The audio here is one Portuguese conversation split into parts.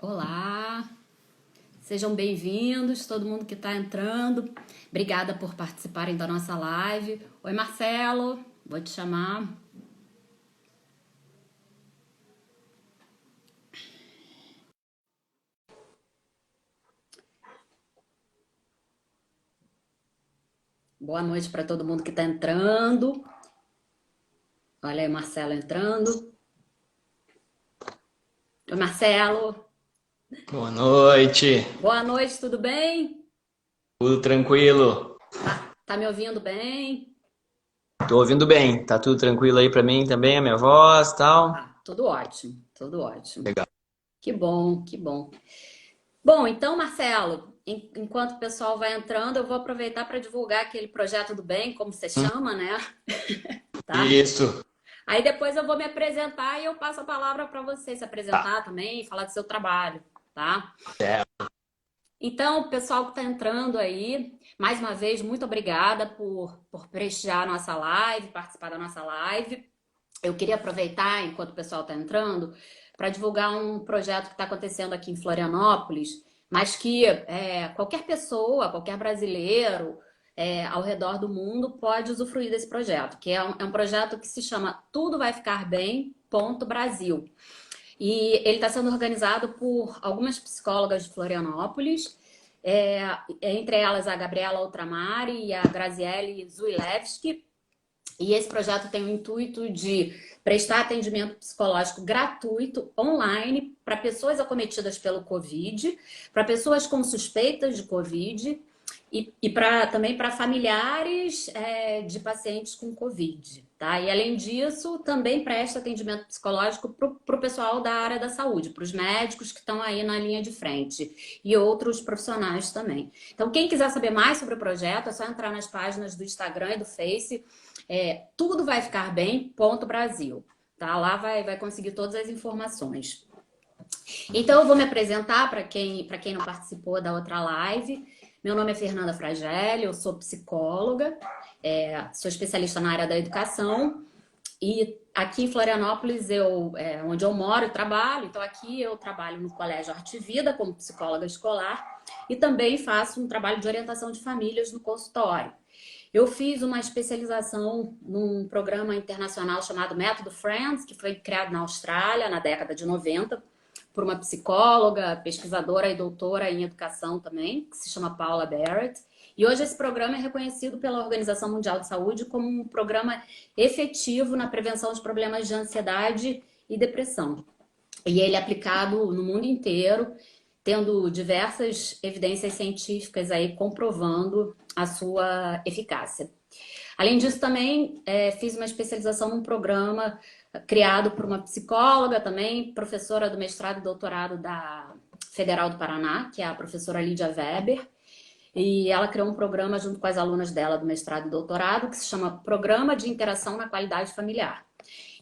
Olá, sejam bem-vindos, todo mundo que está entrando. Obrigada por participarem da nossa live. Oi, Marcelo, vou te chamar. Boa noite para todo mundo que está entrando. Olha aí, Marcelo entrando. Oi, Marcelo. Boa noite, Boa noite, tudo bem? tudo tranquilo? Tá me ouvindo bem? Tô ouvindo bem, tá tudo tranquilo aí pra mim também, a minha voz, tal? Tá, tudo ótimo, tudo ótimo. Legal. Que bom, que bom. Bom, então, Marcelo, enquanto o pessoal vai entrando, eu vou aproveitar para divulgar aquele projeto do bem, como você chama, né? Tá? Isso. Aí depois eu vou me apresentar e eu passo a palavra para você se Tá. apresentar também e falar do seu trabalho, tá? É. Então, o pessoal que está entrando aí, mais uma vez, muito obrigada por prestigiar a nossa live, participar da nossa live. Eu queria aproveitar, enquanto o pessoal está entrando, para divulgar um projeto que está acontecendo aqui em Florianópolis, mas que qualquer pessoa, qualquer brasileiro ao redor do mundo pode usufruir desse projeto, que é um projeto que se chama Tudo Vai Ficar Bem, ponto Brasil. E ele está sendo organizado por algumas psicólogas de Florianópolis, entre elas a Gabriela Outramari e a Graziele Zuilewski. E esse projeto tem o intuito de prestar atendimento psicológico gratuito online para pessoas acometidas pelo Covid, para pessoas com suspeitas de Covid e também para familiares de pacientes com Covid. Tá? E além disso, também presta atendimento psicológico para o pessoal da área da saúde, para os médicos que estão aí na linha de frente e outros profissionais também. Então, quem quiser saber mais sobre o projeto, é só entrar nas páginas do Instagram e do Face. Tudo vai ficar bem, ponto Brasil. Tá? Lá vai conseguir todas as informações. Então, eu vou me apresentar para quem não participou da outra live. Meu nome é Fernanda Fragelli, eu sou psicóloga, sou especialista na área da educação. E aqui em Florianópolis, onde eu moro e trabalho, então aqui eu trabalho no Colégio Arte Vida como psicóloga escolar e também faço um trabalho de orientação de famílias no consultório. Eu fiz uma especialização num programa internacional chamado Método Friends, que foi criado na Austrália na década de 90 por uma psicóloga, pesquisadora e doutora em educação também, que se chama Paula Barrett. E hoje esse programa é reconhecido pela Organização Mundial de Saúde como um programa efetivo na prevenção de problemas de ansiedade e depressão. E ele é aplicado no mundo inteiro, tendo diversas evidências científicas aí comprovando a sua eficácia. Além disso, também fiz uma especialização num programa criado por uma psicóloga também, professora do mestrado e doutorado da Federal do Paraná, que é a professora Lídia Weber. E ela criou um programa junto com as alunas dela do mestrado e doutorado, que se chama Programa de Interação na Qualidade Familiar.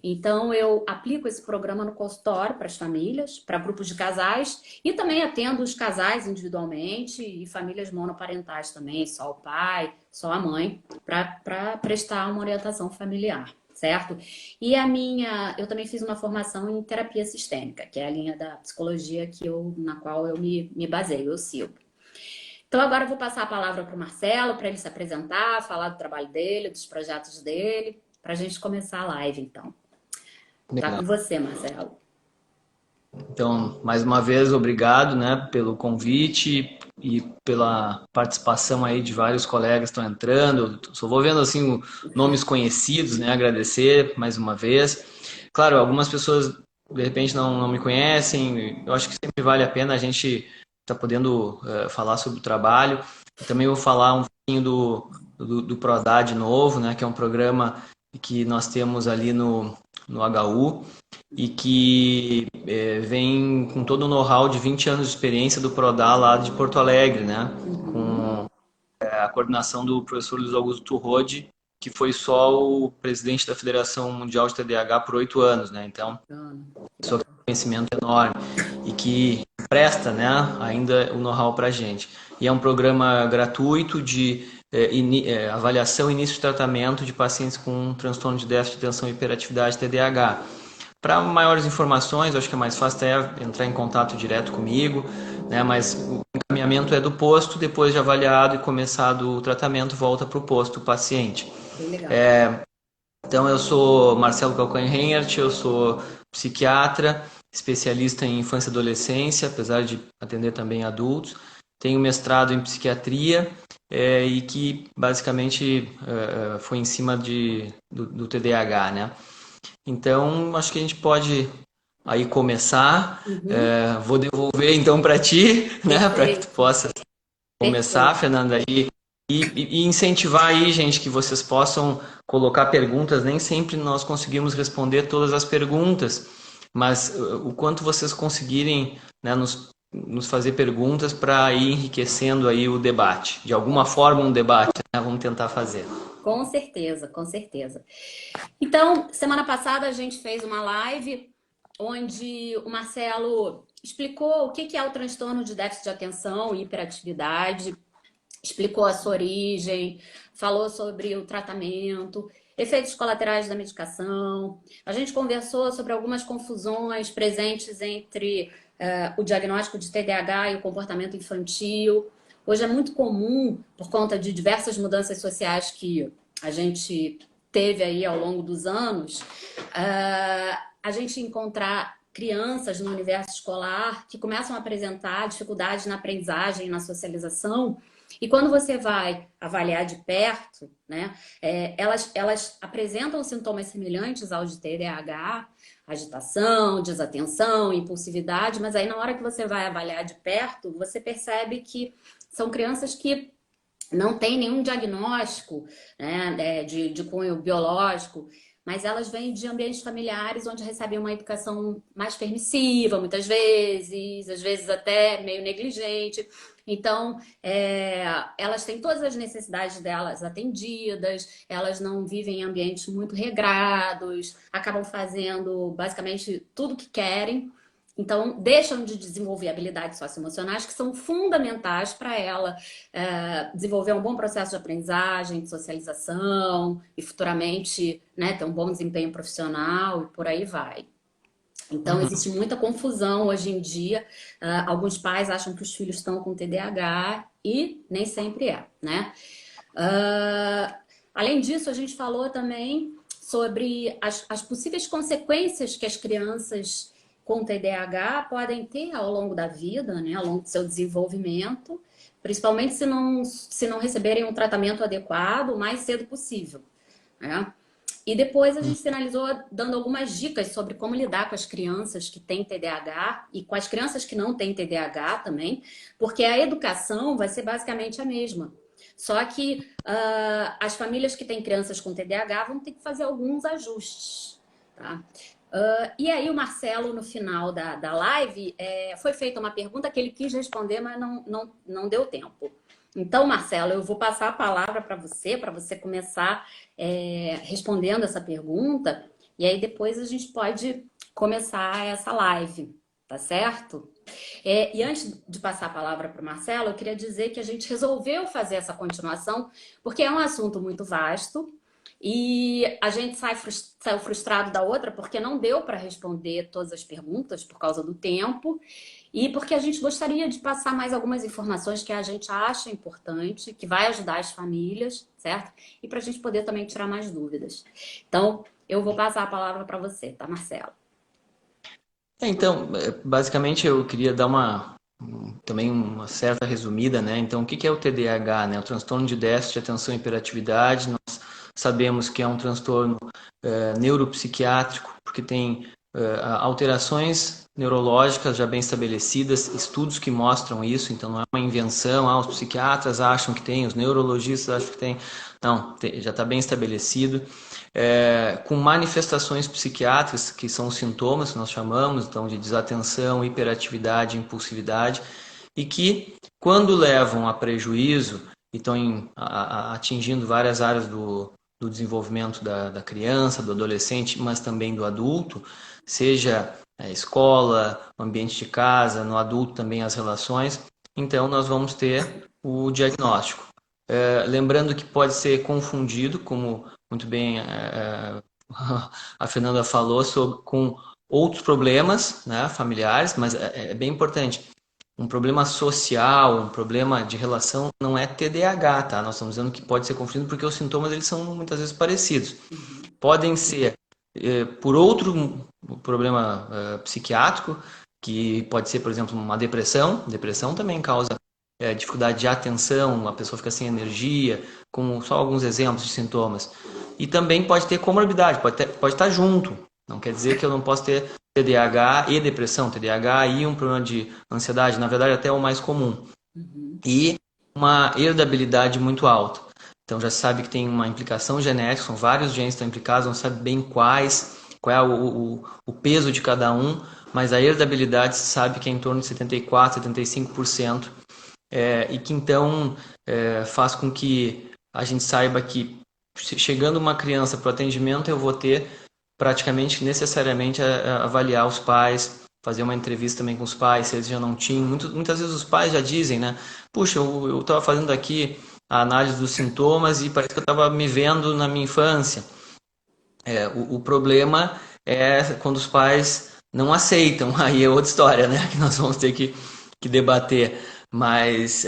Então, eu aplico esse programa no consultório para as famílias, para grupos de casais e também atendo os casais individualmente e famílias monoparentais também, só o pai, só a mãe, para prestar uma orientação familiar, certo? E eu também fiz uma formação em terapia sistêmica, que é a linha da psicologia na qual eu me baseio, eu sigo. Então, agora eu vou passar a palavra para o Marcelo, para ele se apresentar, falar do trabalho dele, dos projetos dele, para a gente começar a live, então. Tá Legal. com você, Marcelo. Então, mais uma vez, obrigado, né, pelo convite e pela participação aí de vários colegas que estão entrando. Eu só vou vendo assim nomes conhecidos, né, agradecer mais uma vez. Claro, algumas pessoas de repente não me conhecem. Eu acho que sempre vale a pena a gente estar podendo falar sobre o trabalho. Eu também vou falar um pouquinho do Prodad novo, né, que é um programa que nós temos ali no HU e que vem com todo o know-how de 20 anos de experiência do Prodá lá de Porto Alegre, né? Uhum. Com a coordenação do professor Luiz Augusto Turrode, que foi só o presidente da Federação Mundial de TDAH por 8 anos, né? Então, Bacana. pessoa que Legal. tem um conhecimento enorme e que presta, né, ainda o know-how para a gente. E é um programa gratuito de avaliação e início de tratamento de pacientes com transtorno de déficit de atenção e hiperatividade TDAH. Para maiores informações, eu acho que é mais fácil até entrar em contato direto comigo, né? Mas o encaminhamento é do posto, depois de avaliado e começado o tratamento, volta para o posto o paciente. Bem legal. Então, eu sou Marcelo Calcanhert, eu sou psiquiatra, especialista em infância e adolescência, apesar de atender também adultos. Tenho mestrado em psiquiatria e que basicamente foi em cima do TDAH, né? Então, acho que a gente pode aí começar. Uhum. Vou devolver então para ti, né, para que tu Perfeito, possa começar, perfeito. Fernanda, e incentivar aí, gente, que vocês possam colocar perguntas. Nem sempre nós conseguimos responder todas as perguntas, mas o quanto vocês conseguirem, né, nos fazer perguntas para ir enriquecendo aí o debate. De alguma forma, um debate, né? Vamos tentar fazer. Com certeza, com certeza. Então, semana passada a gente fez uma live onde o Marcelo explicou o que é o transtorno de déficit de atenção e hiperatividade, explicou a sua origem, falou sobre o tratamento, efeitos colaterais da medicação. A gente conversou sobre algumas confusões presentes entre o diagnóstico de TDAH e o comportamento infantil. Hoje é muito comum, por conta de diversas mudanças sociais que a gente teve aí ao longo dos anos, a gente encontrar crianças no universo escolar que começam a apresentar dificuldades na aprendizagem e na socialização. E quando você vai avaliar de perto, né, elas apresentam sintomas semelhantes aos de TDAH, agitação, desatenção, impulsividade, mas aí na hora que você vai avaliar de perto, você percebe que são crianças que não têm nenhum diagnóstico, né, de cunho biológico, mas elas vêm de ambientes familiares onde recebem uma educação mais permissiva, muitas vezes, às vezes até meio negligente. Então, elas têm todas as necessidades delas atendidas, elas não vivem em ambientes muito regrados, acabam fazendo basicamente tudo que querem. Então, deixam de desenvolver habilidades socioemocionais que são fundamentais para ela desenvolver um bom processo de aprendizagem, de socialização e futuramente, né, ter um bom desempenho profissional e por aí vai. Então, Uhum. existe muita confusão hoje em dia. Alguns pais acham que os filhos estão com TDAH e nem sempre é, né? Além disso, a gente falou também sobre as possíveis consequências que as crianças com TDAH podem ter ao longo da vida, né, ao longo do seu desenvolvimento, principalmente se não receberem um tratamento adequado o mais cedo possível, né? E depois a gente finalizou dando algumas dicas sobre como lidar com as crianças que têm TDAH e com as crianças que não têm TDAH também, porque a educação vai ser basicamente a mesma. Só que as famílias que têm crianças com TDAH vão ter que fazer alguns ajustes, tá? E aí o Marcelo, no final da live, foi feita uma pergunta que ele quis responder, mas não deu tempo. Então, Marcelo, eu vou passar a palavra para você começar respondendo essa pergunta, e aí depois a gente pode começar essa live, tá certo? E antes de passar a palavra para o Marcelo, eu queria dizer que a gente resolveu fazer essa continuação, porque é um assunto muito vasto, e a gente saiu frustrado da outra porque não deu para responder todas as perguntas por causa do tempo e porque a gente gostaria de passar mais algumas informações que a gente acha importante, que vai ajudar as famílias, certo? E para a gente poder também tirar mais dúvidas. Então, eu vou passar a palavra para você, tá, Marcelo? Então, basicamente eu queria dar também uma certa resumida, né? Então, o que é o TDAH, né? O transtorno de déficit de atenção e hiperatividade. Nós sabemos que é um transtorno neuropsiquiátrico, porque tem alterações neurológicas já bem estabelecidas, estudos que mostram isso, então não é uma invenção, os psiquiatras acham que tem, os neurologistas acham que tem, não, já está bem estabelecido. Com manifestações psiquiátricas, que são os sintomas que nós chamamos, então, de desatenção, hiperatividade, impulsividade, e que, quando levam a prejuízo e estão atingindo várias áreas do desenvolvimento da criança, do adolescente, mas também do adulto, seja a escola, o ambiente de casa, no adulto também as relações, então nós vamos ter o diagnóstico. Lembrando que pode ser confundido, como muito bem a Fernanda falou, com outros problemas, né, familiares, mas é bem importante. Um problema social, um problema de relação não é TDAH, tá? Nós estamos dizendo que pode ser confundido porque os sintomas eles são muitas vezes parecidos. Podem ser por outro problema psiquiátrico, que pode ser, por exemplo, uma depressão. Depressão também causa dificuldade de atenção, a pessoa fica sem energia, com só alguns exemplos de sintomas. E também pode ter comorbidade, pode estar junto. Não quer dizer que eu não posso ter TDAH e depressão, TDAH e um problema de ansiedade, na verdade até é o mais comum. E uma herdabilidade muito alta. Então já se sabe que tem uma implicação genética, são vários genes que estão implicados, não sabe bem quais, qual é o peso de cada um, mas a herdabilidade se sabe que é em torno de 74%, 75%, e que então faz com que a gente saiba que chegando uma criança para o atendimento eu vou ter praticamente necessariamente avaliar os pais, fazer uma entrevista também com os pais, se eles já não tinham. Muitas vezes os pais já dizem, né? Puxa, eu estava fazendo aqui a análise dos sintomas e parece que eu estava me vendo na minha infância. O problema é quando os pais não aceitam, aí é outra história, né? Que nós vamos ter que debater. Mas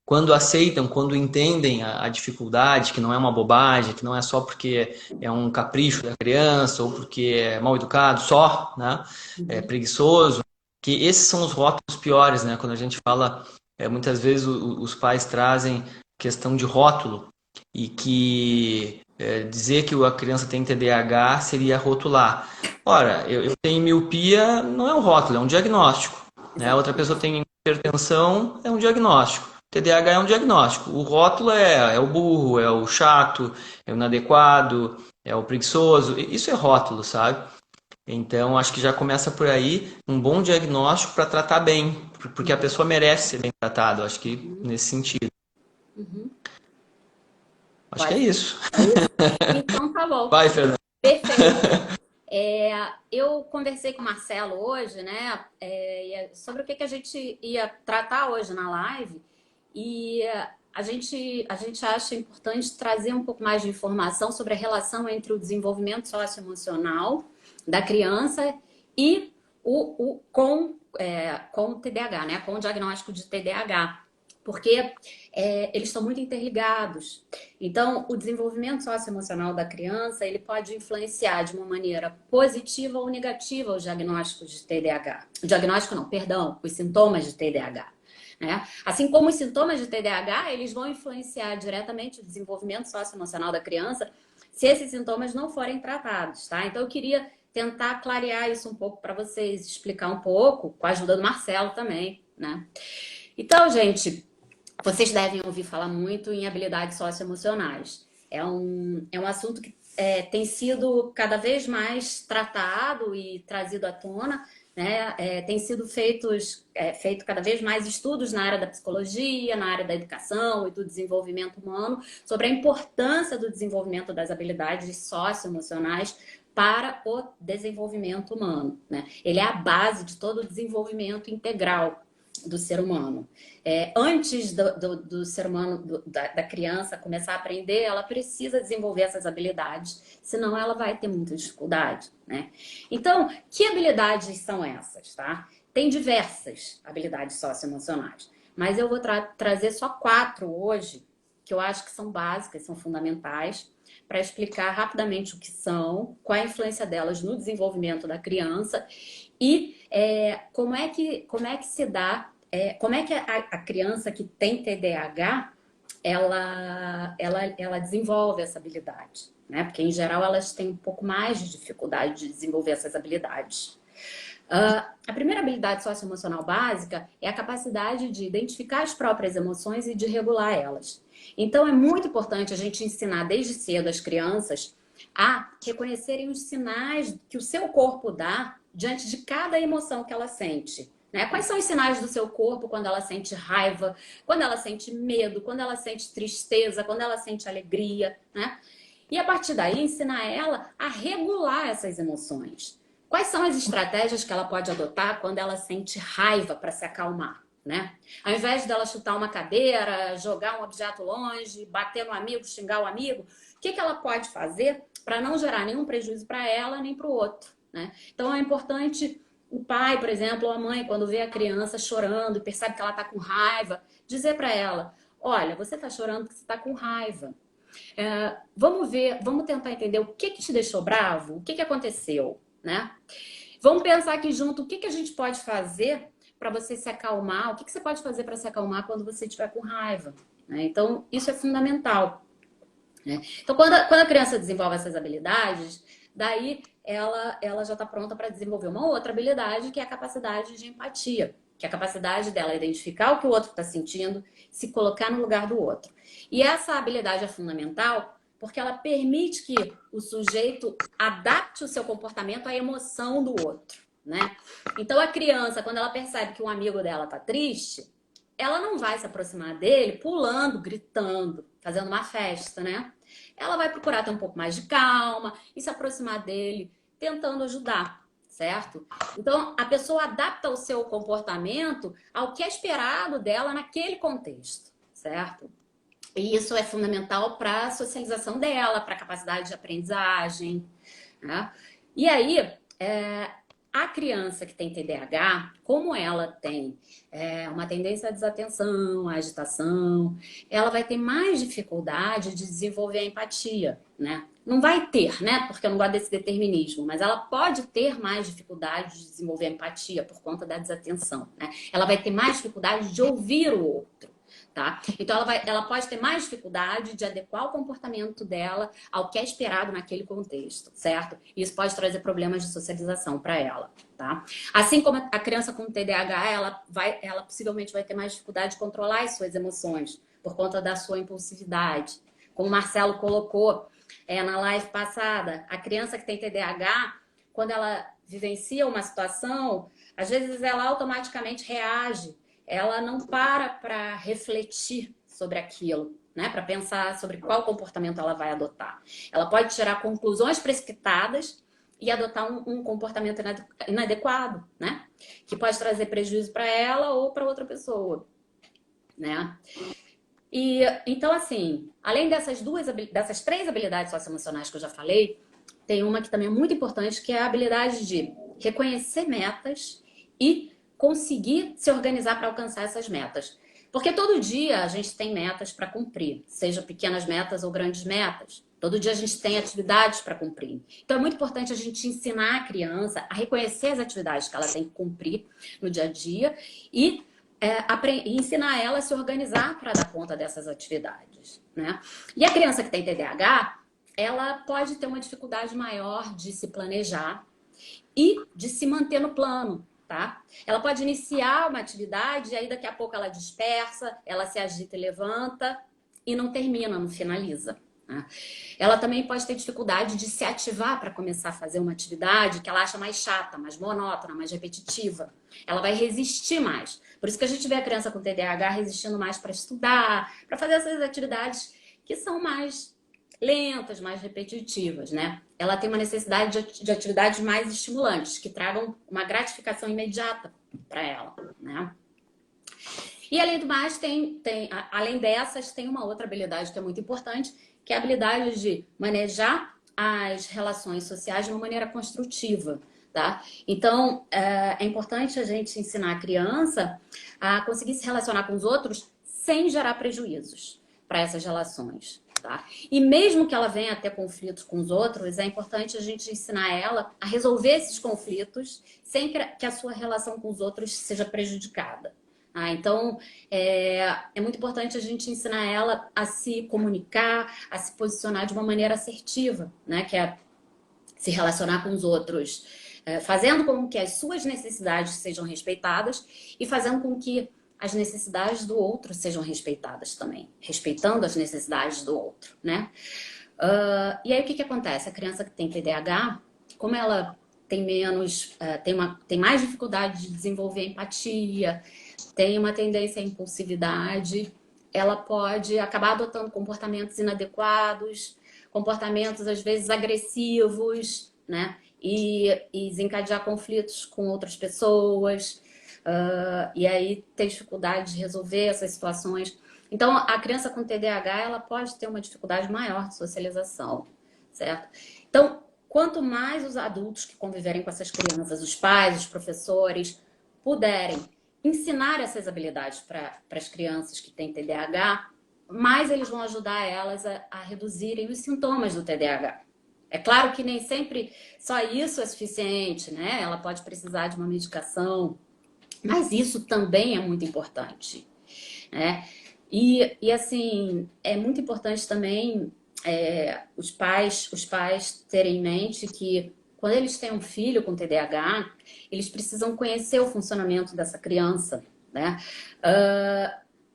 quando aceitam, quando entendem a dificuldade, que não é uma bobagem, que não é só porque é um capricho da criança ou porque é mal educado só, né? É preguiçoso, que esses são os rótulos piores, né? Quando a gente fala, muitas vezes os pais trazem questão de rótulo e que dizer que a criança tem TDAH seria rotular. Ora, eu tenho miopia, não é um rótulo, é um diagnóstico. Né? Outra pessoa tem hipertensão, é um diagnóstico. TDAH é um diagnóstico. O rótulo é o burro, é o chato, é o inadequado, é o preguiçoso. Isso é rótulo, sabe? Então, acho que já começa por aí um bom diagnóstico para tratar bem, porque a pessoa merece ser bem tratada, acho que nesse sentido. Acho que é Pode. isso. É isso? Então tá bom. Vai, Fernando. Perfeito. Eu conversei com o Marcelo hoje, né, sobre o que a gente ia tratar hoje na live e a gente acha importante trazer um pouco mais de informação sobre a relação entre o desenvolvimento socioemocional da criança e com o TDAH, né, com o diagnóstico de TDAH. Porque eles estão muito interligados. Então, o desenvolvimento socioemocional da criança, ele pode influenciar de uma maneira positiva ou negativa o diagnóstico de TDAH. O diagnóstico não, perdão, os sintomas de TDAH. Né? Assim como os sintomas de TDAH, eles vão influenciar diretamente o desenvolvimento socioemocional da criança se esses sintomas não forem tratados, tá? Então, eu queria tentar clarear isso um pouco para vocês, explicar um pouco, com a ajuda do Marcelo também, né? Então, gente, vocês devem ouvir falar muito em habilidades socioemocionais. É um assunto que tem sido cada vez mais tratado e trazido à tona, né? Tem sido feito cada vez mais estudos na área da psicologia, na área da educação e do desenvolvimento humano sobre a importância do desenvolvimento das habilidades socioemocionais para o desenvolvimento humano, né? Ele é a base de todo o desenvolvimento integral do ser humano. Antes do ser humano, da criança começar a aprender, ela precisa desenvolver essas habilidades, senão ela vai ter muita dificuldade, né? Então, que habilidades são essas, tá? Tem diversas habilidades socioemocionais, mas eu vou trazer só 4 hoje, que eu acho que são básicas, são fundamentais, para explicar rapidamente o que são, qual a influência delas no desenvolvimento da criança e como é que se dá, como é que a criança que tem TDAH, ela desenvolve essa habilidade, né? Porque, em geral, elas têm um pouco mais de dificuldade de desenvolver essas habilidades. A primeira habilidade socioemocional básica é a capacidade de identificar as próprias emoções e de regular elas. Então, é muito importante a gente ensinar desde cedo as crianças a reconhecerem os sinais que o seu corpo dá diante de cada emoção que ela sente. Né? Quais são os sinais do seu corpo quando ela sente raiva, quando ela sente medo, quando ela sente tristeza, quando ela sente alegria, né? E a partir daí ensinar ela a regular essas emoções. Quais são as estratégias que ela pode adotar quando ela sente raiva para se acalmar? Né? Ao invés dela chutar uma cadeira, jogar um objeto longe, bater no amigo, xingar o amigo, o que ela pode fazer para não gerar nenhum prejuízo para ela nem para o outro? né? Então é importante o pai, por exemplo, ou a mãe, quando vê a criança chorando e percebe que ela está com raiva, dizer para ela: olha, você está chorando porque você está com raiva. Vamos ver, vamos tentar entender o que te deixou bravo, o que aconteceu, né? Vamos pensar aqui junto o que a gente pode fazer para você se acalmar, o que você pode fazer para se acalmar quando você estiver com raiva, né? Então, isso é fundamental, né? Então, quando a criança desenvolve essas habilidades, daí ela já está pronta para desenvolver uma outra habilidade, que é a capacidade de empatia, que é a capacidade dela identificar o que o outro está sentindo, se colocar no lugar do outro. E essa habilidade é fundamental porque ela permite que o sujeito adapte o seu comportamento à emoção do outro, né? Então, a criança, quando ela percebe que um amigo dela está triste, ela não vai se aproximar dele pulando, gritando, fazendo uma festa, né? Ela vai procurar ter um pouco mais de calma e se aproximar dele, tentando ajudar, certo? Então, a pessoa adapta o seu comportamento ao que é esperado dela naquele contexto, certo? E isso é fundamental para a socialização dela, para a capacidade de aprendizagem, né? E aí, a criança que tem TDAH, como ela tem uma tendência à desatenção, à agitação, ela vai ter mais dificuldade de desenvolver a empatia, né? Não vai ter, né? Porque eu não gosto desse determinismo, mas ela pode ter mais dificuldade de desenvolver a empatia por conta da desatenção, né? Ela vai ter mais dificuldade de ouvir o outro. Tá? Então ela pode ter mais dificuldade de adequar o comportamento dela ao que é esperado naquele contexto, certo? Isso pode trazer problemas de socialização para ela, tá? Assim como a criança com TDAH, ela possivelmente vai ter mais dificuldade de controlar as suas emoções por conta da sua impulsividade. Como o Marcelo colocou na live passada, a criança que tem TDAH, quando ela vivencia uma situação, às vezes ela automaticamente reage. Ela não para refletir sobre aquilo, né? Para pensar sobre qual comportamento ela vai adotar. Ela pode tirar conclusões precipitadas e adotar um comportamento inadequado, né? Que pode trazer prejuízo para ela ou para outra pessoa, né? E então, assim, além dessas três habilidades socioemocionais que eu já falei, tem uma que também é muito importante, que é a habilidade de reconhecer metas e conseguir se organizar para alcançar essas metas. Porque todo dia a gente tem metas para cumprir, seja pequenas metas ou grandes metas. Todo dia a gente tem atividades para cumprir. Então é muito importante a gente ensinar a criança a reconhecer as atividades que ela tem que cumprir no dia a dia e ensinar ela a se organizar para dar conta dessas atividades, né? E a criança que tem TDAH, ela pode ter uma dificuldade maior de se planejar e de se manter no plano, tá? Ela pode iniciar uma atividade e aí daqui a pouco ela dispersa, ela se agita e levanta e não termina, não finaliza. Né? Ela também pode ter dificuldade de se ativar para começar a fazer uma atividade que ela acha mais chata, mais monótona, mais repetitiva. Ela vai resistir mais. Por isso que a gente vê a criança com TDAH resistindo mais para estudar, para fazer essas atividades que são mais lentas, mais repetitivas, né? Ela tem uma necessidade de atividades mais estimulantes, que tragam uma gratificação imediata para ela, né? E além do mais, além dessas, tem uma outra habilidade que é muito importante, que é a habilidade de manejar as relações sociais de uma maneira construtiva, tá? Então, é importante a gente ensinar a criança a conseguir se relacionar com os outros sem gerar prejuízos para essas relações. Tá? E mesmo que ela venha a ter conflitos com os outros, é importante a gente ensinar ela a resolver esses conflitos sem que a sua relação com os outros seja prejudicada. Então, é muito importante a gente ensinar ela a se comunicar, a se posicionar de uma maneira assertiva, né? Que é se relacionar com os outros, fazendo com que as suas necessidades sejam respeitadas e fazendo com que as necessidades do outro sejam respeitadas também, respeitando as necessidades do outro, né? E aí o que acontece? A criança que tem TDAH, como ela tem tem mais dificuldade de desenvolver empatia, tem uma tendência à impulsividade, ela pode acabar adotando comportamentos inadequados, comportamentos às vezes agressivos, né? E desencadear conflitos com outras pessoas. E aí ter dificuldade de resolver essas situações. Então, a criança com TDAH, ela pode ter uma dificuldade maior de socialização, certo? Então, quanto mais os adultos que conviverem com essas crianças, os pais, os professores, puderem ensinar essas habilidades para as crianças que têm TDAH, mais eles vão ajudar elas a reduzirem os sintomas do TDAH. É claro que nem sempre só isso é suficiente, né? Ela pode precisar de uma medicação, mas isso também é muito importante, né? E assim, é muito importante também os pais terem em mente que quando eles têm um filho com TDAH, eles precisam conhecer o funcionamento dessa criança, né?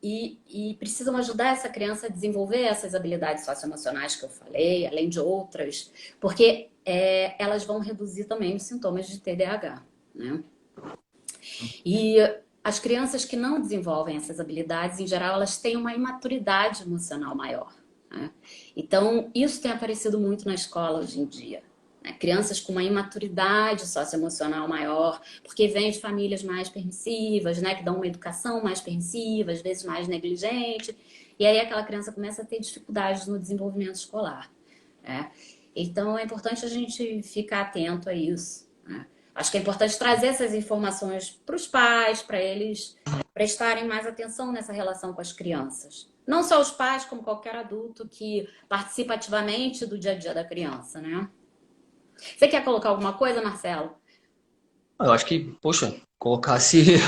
E precisam ajudar essa criança a desenvolver essas habilidades socioemocionais que eu falei, além de outras, porque elas vão reduzir também os sintomas de TDAH, né? E as crianças que não desenvolvem essas habilidades, em geral, elas têm uma imaturidade emocional maior, né? Então, isso tem aparecido muito na escola hoje em dia, né? Crianças com uma imaturidade socioemocional maior, porque vêm de famílias mais permissivas, né? Que dão uma educação mais permissiva, às vezes mais negligente, e aí aquela criança começa a ter dificuldades no desenvolvimento escolar, né? Então, é importante a gente ficar atento a isso, né? Acho que é importante trazer essas informações para os pais, para eles prestarem mais atenção nessa relação com as crianças. Não só os pais, como qualquer adulto que participa ativamente do dia a dia da criança, né? Você quer colocar alguma coisa, Marcelo? Eu acho que, poxa, colocasse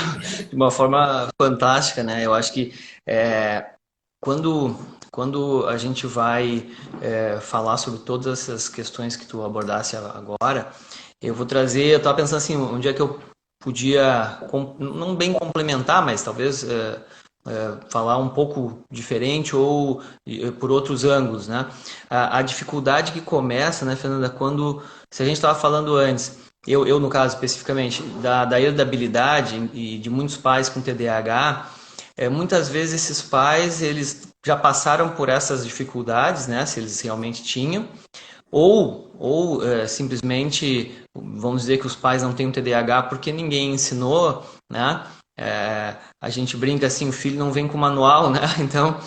de uma forma fantástica, né? Eu acho que quando, quando a gente vai falar sobre todas essas questões que tu abordasse agora, eu vou trazer, eu estava pensando assim, onde é que eu podia, não bem complementar, mas talvez falar um pouco diferente ou por outros ângulos, né? A dificuldade que começa, né, Fernanda, quando, se a gente estava falando antes, no caso especificamente, da herdabilidade e de muitos pais com TDAH, muitas vezes esses pais, eles já passaram por essas dificuldades, né, se eles realmente tinham, ou simplesmente, vamos dizer que os pais não têm um TDAH porque ninguém ensinou, né? A gente brinca assim, o filho não vem com manual, né? Então,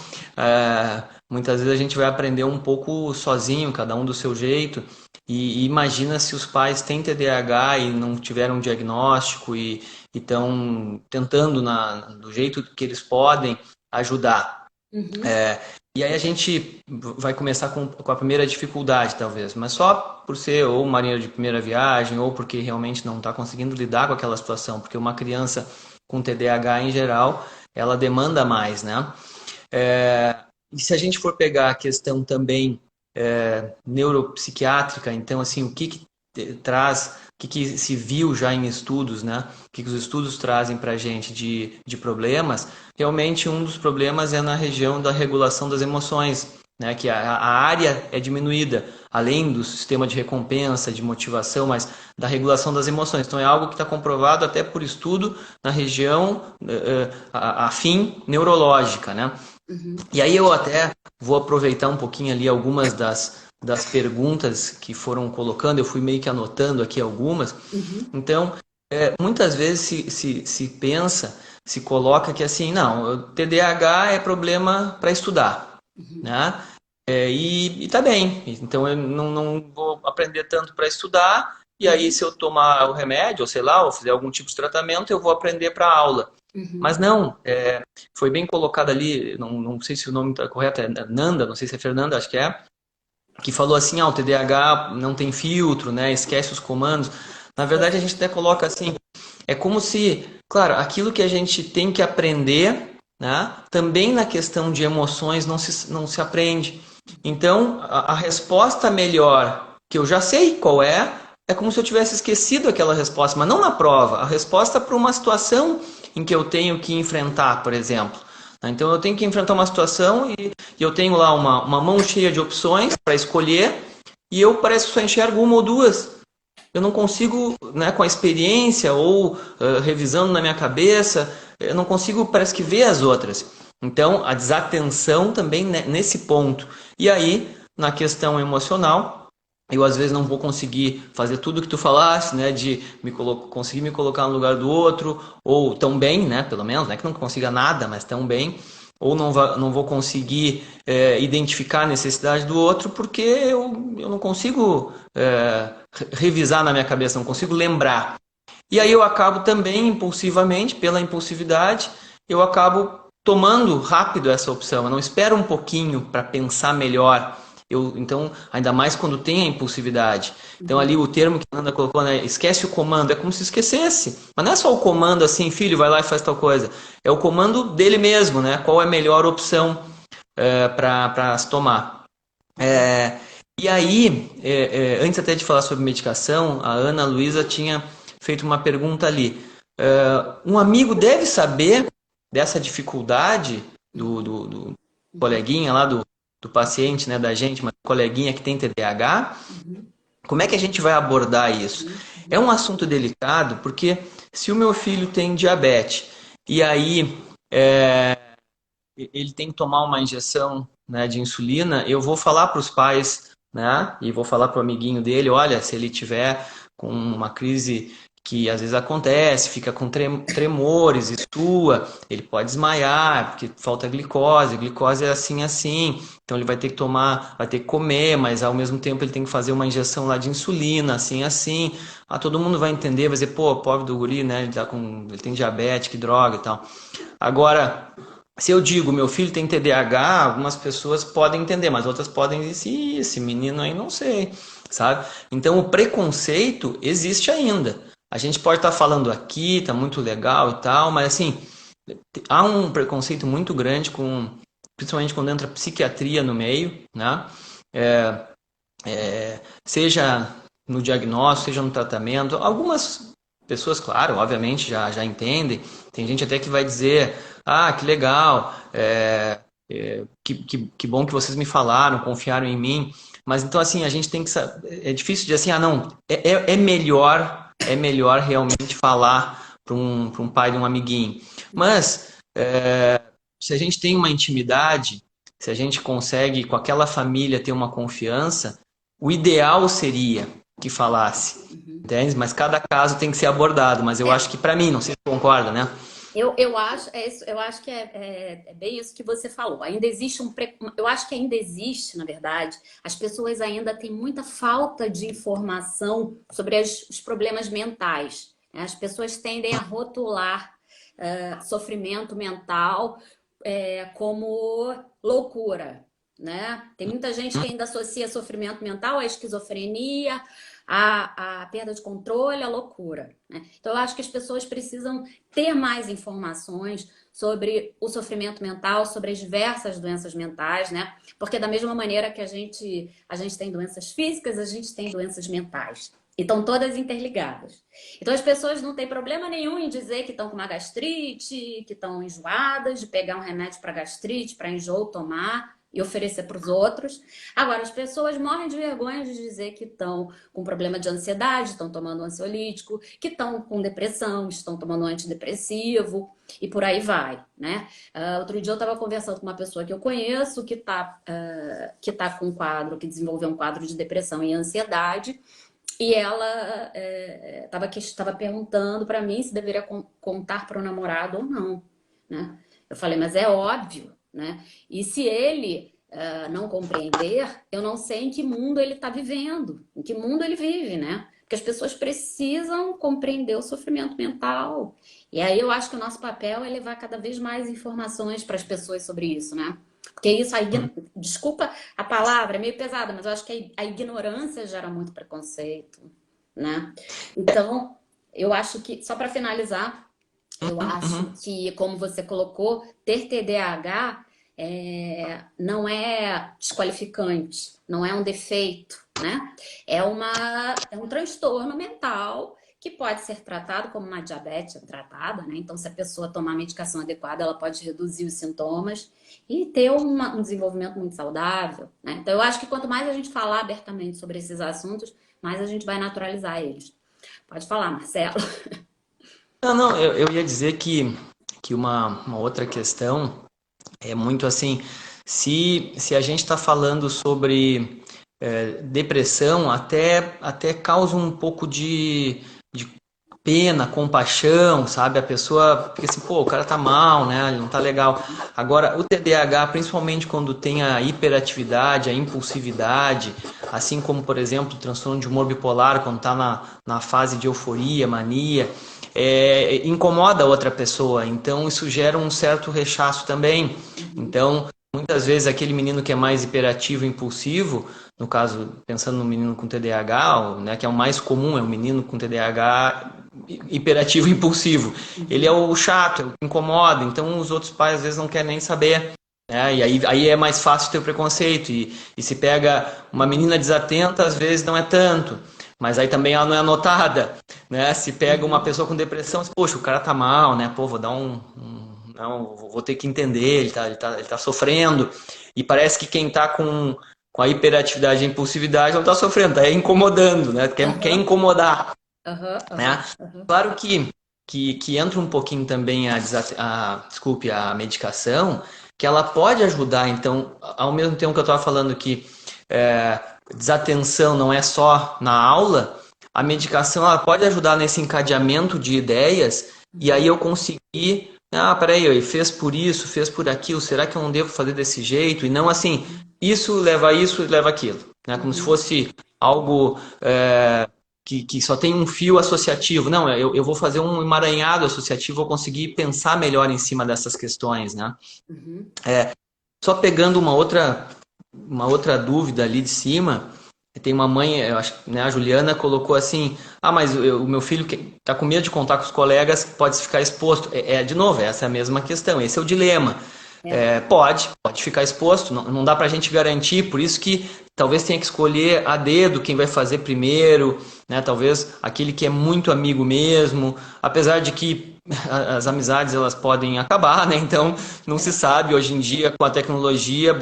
muitas vezes a gente vai aprender um pouco sozinho, cada um do seu jeito. E imagina se os pais têm TDAH e não tiveram um diagnóstico e estão tentando, do jeito que eles podem, ajudar. Uhum. E aí a gente vai começar com a primeira dificuldade, talvez, mas só por ser ou marinheiro de primeira viagem ou porque realmente não está conseguindo lidar com aquela situação, porque uma criança com TDAH em geral, ela demanda mais, né? E se a gente for pegar a questão também neuropsiquiátrica, então assim, o que traz, o que se viu já em estudos, né? O que os estudos trazem para a gente de problemas, realmente um dos problemas é na região da regulação das emoções, né? Que a área é diminuída, além do sistema de recompensa, de motivação, mas da regulação das emoções. Então é algo que está comprovado até por estudo na região afim neurológica, né? Uhum. E aí eu até vou aproveitar um pouquinho ali algumas das perguntas que foram colocando, eu fui meio que anotando aqui algumas. Uhum. Então, muitas vezes se pensa, se coloca que assim, não, o TDAH é problema para estudar, Uhum. né? E tá bem, então eu não vou aprender tanto para estudar, e aí Uhum. se eu tomar o remédio, ou sei lá, ou fizer algum tipo de tratamento, eu vou aprender para aula. Uhum. Mas não, foi bem colocado ali, não sei se o nome está correto, é Nanda, não sei se é Fernanda, acho que falou assim, o TDAH não tem filtro, né? Esquece os comandos. Na verdade, a gente até coloca assim, é como se, claro, aquilo que a gente tem que aprender, né? Também na questão de emoções não se aprende. Então, a resposta melhor, que eu já sei qual é como se eu tivesse esquecido aquela resposta, mas não na prova. A resposta para uma situação em que eu tenho que enfrentar, por exemplo. Então eu tenho que enfrentar uma situação e eu tenho lá uma mão cheia de opções para escolher e eu parece que só enxergo uma ou duas. Eu não consigo, né, com a experiência ou revisando na minha cabeça, eu não consigo, parece que ver as outras. Então a desatenção também nesse ponto. E aí, na questão emocional, eu às vezes não vou conseguir fazer tudo que tu falaste, né, de conseguir me colocar no lugar do outro, ou tão bem, né, pelo menos, não é que não consiga nada, mas tão bem. ou não vou conseguir identificar a necessidade do outro porque eu não consigo revisar na minha cabeça, não consigo lembrar. E aí eu acabo também, impulsivamente, pela impulsividade, eu acabo tomando rápido essa opção. Eu não espero um pouquinho para pensar melhor. Então, ainda mais quando tem a impulsividade. Então, ali o termo que a Nanda colocou, né? Esquece o comando, é como se esquecesse. Mas não é só o comando assim, filho, vai lá e faz tal coisa. É o comando dele mesmo, né? Qual é a melhor opção para se tomar. E aí, antes até de falar sobre medicação, a Ana Luísa tinha feito uma pergunta ali. Um amigo deve saber dessa dificuldade do coleguinha lá, do paciente, né, da gente, uma coleguinha que tem TDAH? Como é que a gente vai abordar isso? É um assunto delicado, porque se o meu filho tem diabetes e aí ele tem que tomar uma injeção, né, de insulina, eu vou falar para os pais, né, e vou falar para o amiguinho dele, olha, se ele tiver com uma crise que às vezes acontece, fica com tremores, sua, ele pode desmaiar, porque falta glicose é assim, assim, então ele vai ter que tomar, vai ter que comer, mas ao mesmo tempo ele tem que fazer uma injeção lá de insulina, assim, assim, todo mundo vai entender, vai dizer, pô, pobre do guri, né, ele tem diabetes, que droga e tal. Agora, se eu digo, meu filho tem TDAH, algumas pessoas podem entender, mas outras podem dizer, esse menino aí não sei, sabe? Então o preconceito existe ainda. A gente pode estar falando aqui, tá muito legal e tal, mas assim, há um preconceito muito grande principalmente quando entra psiquiatria no meio, né? Seja no diagnóstico, seja no tratamento. Algumas pessoas, claro, obviamente já entendem. Tem gente até que vai dizer, que legal, que bom que vocês me falaram, confiaram em mim. Mas então assim, a gente tem que saber, é difícil dizer assim, não, é melhor realmente falar para um pai de um amiguinho. Mas se a gente tem uma intimidade, se a gente consegue com aquela família ter uma confiança, o ideal seria que falasse, entende? Mas cada caso tem que ser abordado. Mas eu acho que para mim, não sei se você concorda, né? Eu acho que é bem isso que você falou. Ainda existe eu acho que ainda existe, na verdade, as pessoas ainda têm muita falta de informação sobre os problemas mentais, né? As pessoas tendem a rotular sofrimento mental como loucura, né? Tem muita gente que ainda associa sofrimento mental à esquizofrenia, à perda de controle, à loucura, né? Então, eu acho que as pessoas precisam ter mais informações sobre o sofrimento mental, sobre as diversas doenças mentais, né? Porque da mesma maneira que a gente tem doenças físicas, a gente tem doenças mentais. E estão todas interligadas. Então as pessoas não têm problema nenhum em dizer que estão com uma gastrite, que estão enjoadas, de pegar um remédio para gastrite, para enjoo, tomar e oferecer para os outros. Agora, as pessoas morrem de vergonha de dizer que estão com problema de ansiedade, estão tomando ansiolítico, que estão com depressão, estão tomando antidepressivo e por aí vai, né? Outro dia eu estava conversando com uma pessoa que eu conheço que tá com um quadro, que desenvolveu um quadro de depressão e ansiedade. E ela estava perguntando para mim se deveria contar para o namorado ou não, né? Eu falei, mas é óbvio, né? E se ele não compreender, eu não sei em que mundo ele está vivendo, em que mundo ele vive, né? Porque as pessoas precisam compreender o sofrimento mental. E aí eu acho que o nosso papel é levar cada vez mais informações para as pessoas sobre isso, né? Porque isso, desculpa a palavra, é meio pesada, mas eu acho que a ignorância gera muito preconceito, né? Então, eu acho que, só para finalizar, eu acho que, como você colocou, ter TDAH não é desqualificante, não é um defeito, né? É um transtorno mental que pode ser tratado como uma diabetes tratada, né? Então, se a pessoa tomar a medicação adequada, ela pode reduzir os sintomas e ter um desenvolvimento muito saudável, né? Então, eu acho que quanto mais a gente falar abertamente sobre esses assuntos, mais a gente vai naturalizar eles. Pode falar, Marcelo. Não, eu ia dizer que uma outra questão é muito assim, se a gente está falando sobre depressão, até causa um pouco de pena, compaixão, sabe? A pessoa fica assim, pô, o cara tá mal, né? Ele não tá legal. Agora, o TDAH, principalmente quando tem a hiperatividade, a impulsividade, assim como, por exemplo, o transtorno de humor bipolar, quando tá na fase de euforia, mania, incomoda a outra pessoa. Então, isso gera um certo rechaço também. Então, muitas vezes, aquele menino que é mais hiperativo, impulsivo, no caso, pensando no menino com TDAH, né, que é o mais comum, é o menino com TDAH hiperativo e impulsivo. Ele é o chato, é o que incomoda, então os outros pais às vezes não querem nem saber. Né? E aí é mais fácil ter o preconceito. E se pega uma menina desatenta, às vezes não é tanto. Mas aí também ela não é anotada. Né? Se pega uma pessoa com depressão, poxa, o cara tá mal, né? Pô, vou dar não, vou ter que entender, ele tá sofrendo. E parece que quem tá com a hiperatividade e a impulsividade não tá sofrendo, tá incomodando, né? Quer Aham, incomodar, aham, né? aham, aham. Claro que entra um pouquinho também desculpe, a medicação, que ela pode ajudar, então, ao mesmo tempo que eu estava falando que é, desatenção não é só na aula, a medicação ela pode ajudar nesse encadeamento de ideias, e aí eu consegui, peraí, ele fez por isso, fez por aquilo, será que eu não devo fazer desse jeito? E não assim, isso leva aquilo, né? Como se Uhum. fosse algo que só tem um fio associativo. Não, eu vou fazer um emaranhado associativo, vou conseguir pensar melhor em cima dessas questões, né? Uhum. Só pegando uma outra dúvida ali de cima, tem uma mãe, eu acho, né, a Juliana colocou assim, mas o meu filho está com medo de contar com os colegas, pode ficar exposto. De novo, essa é a mesma questão, esse é o dilema. É. Pode ficar exposto, não dá para a gente garantir, por isso que talvez tenha que escolher a dedo quem vai fazer primeiro, né? Talvez aquele que é muito amigo mesmo, apesar de que as amizades elas podem acabar, né? Então não se sabe hoje em dia com a tecnologia,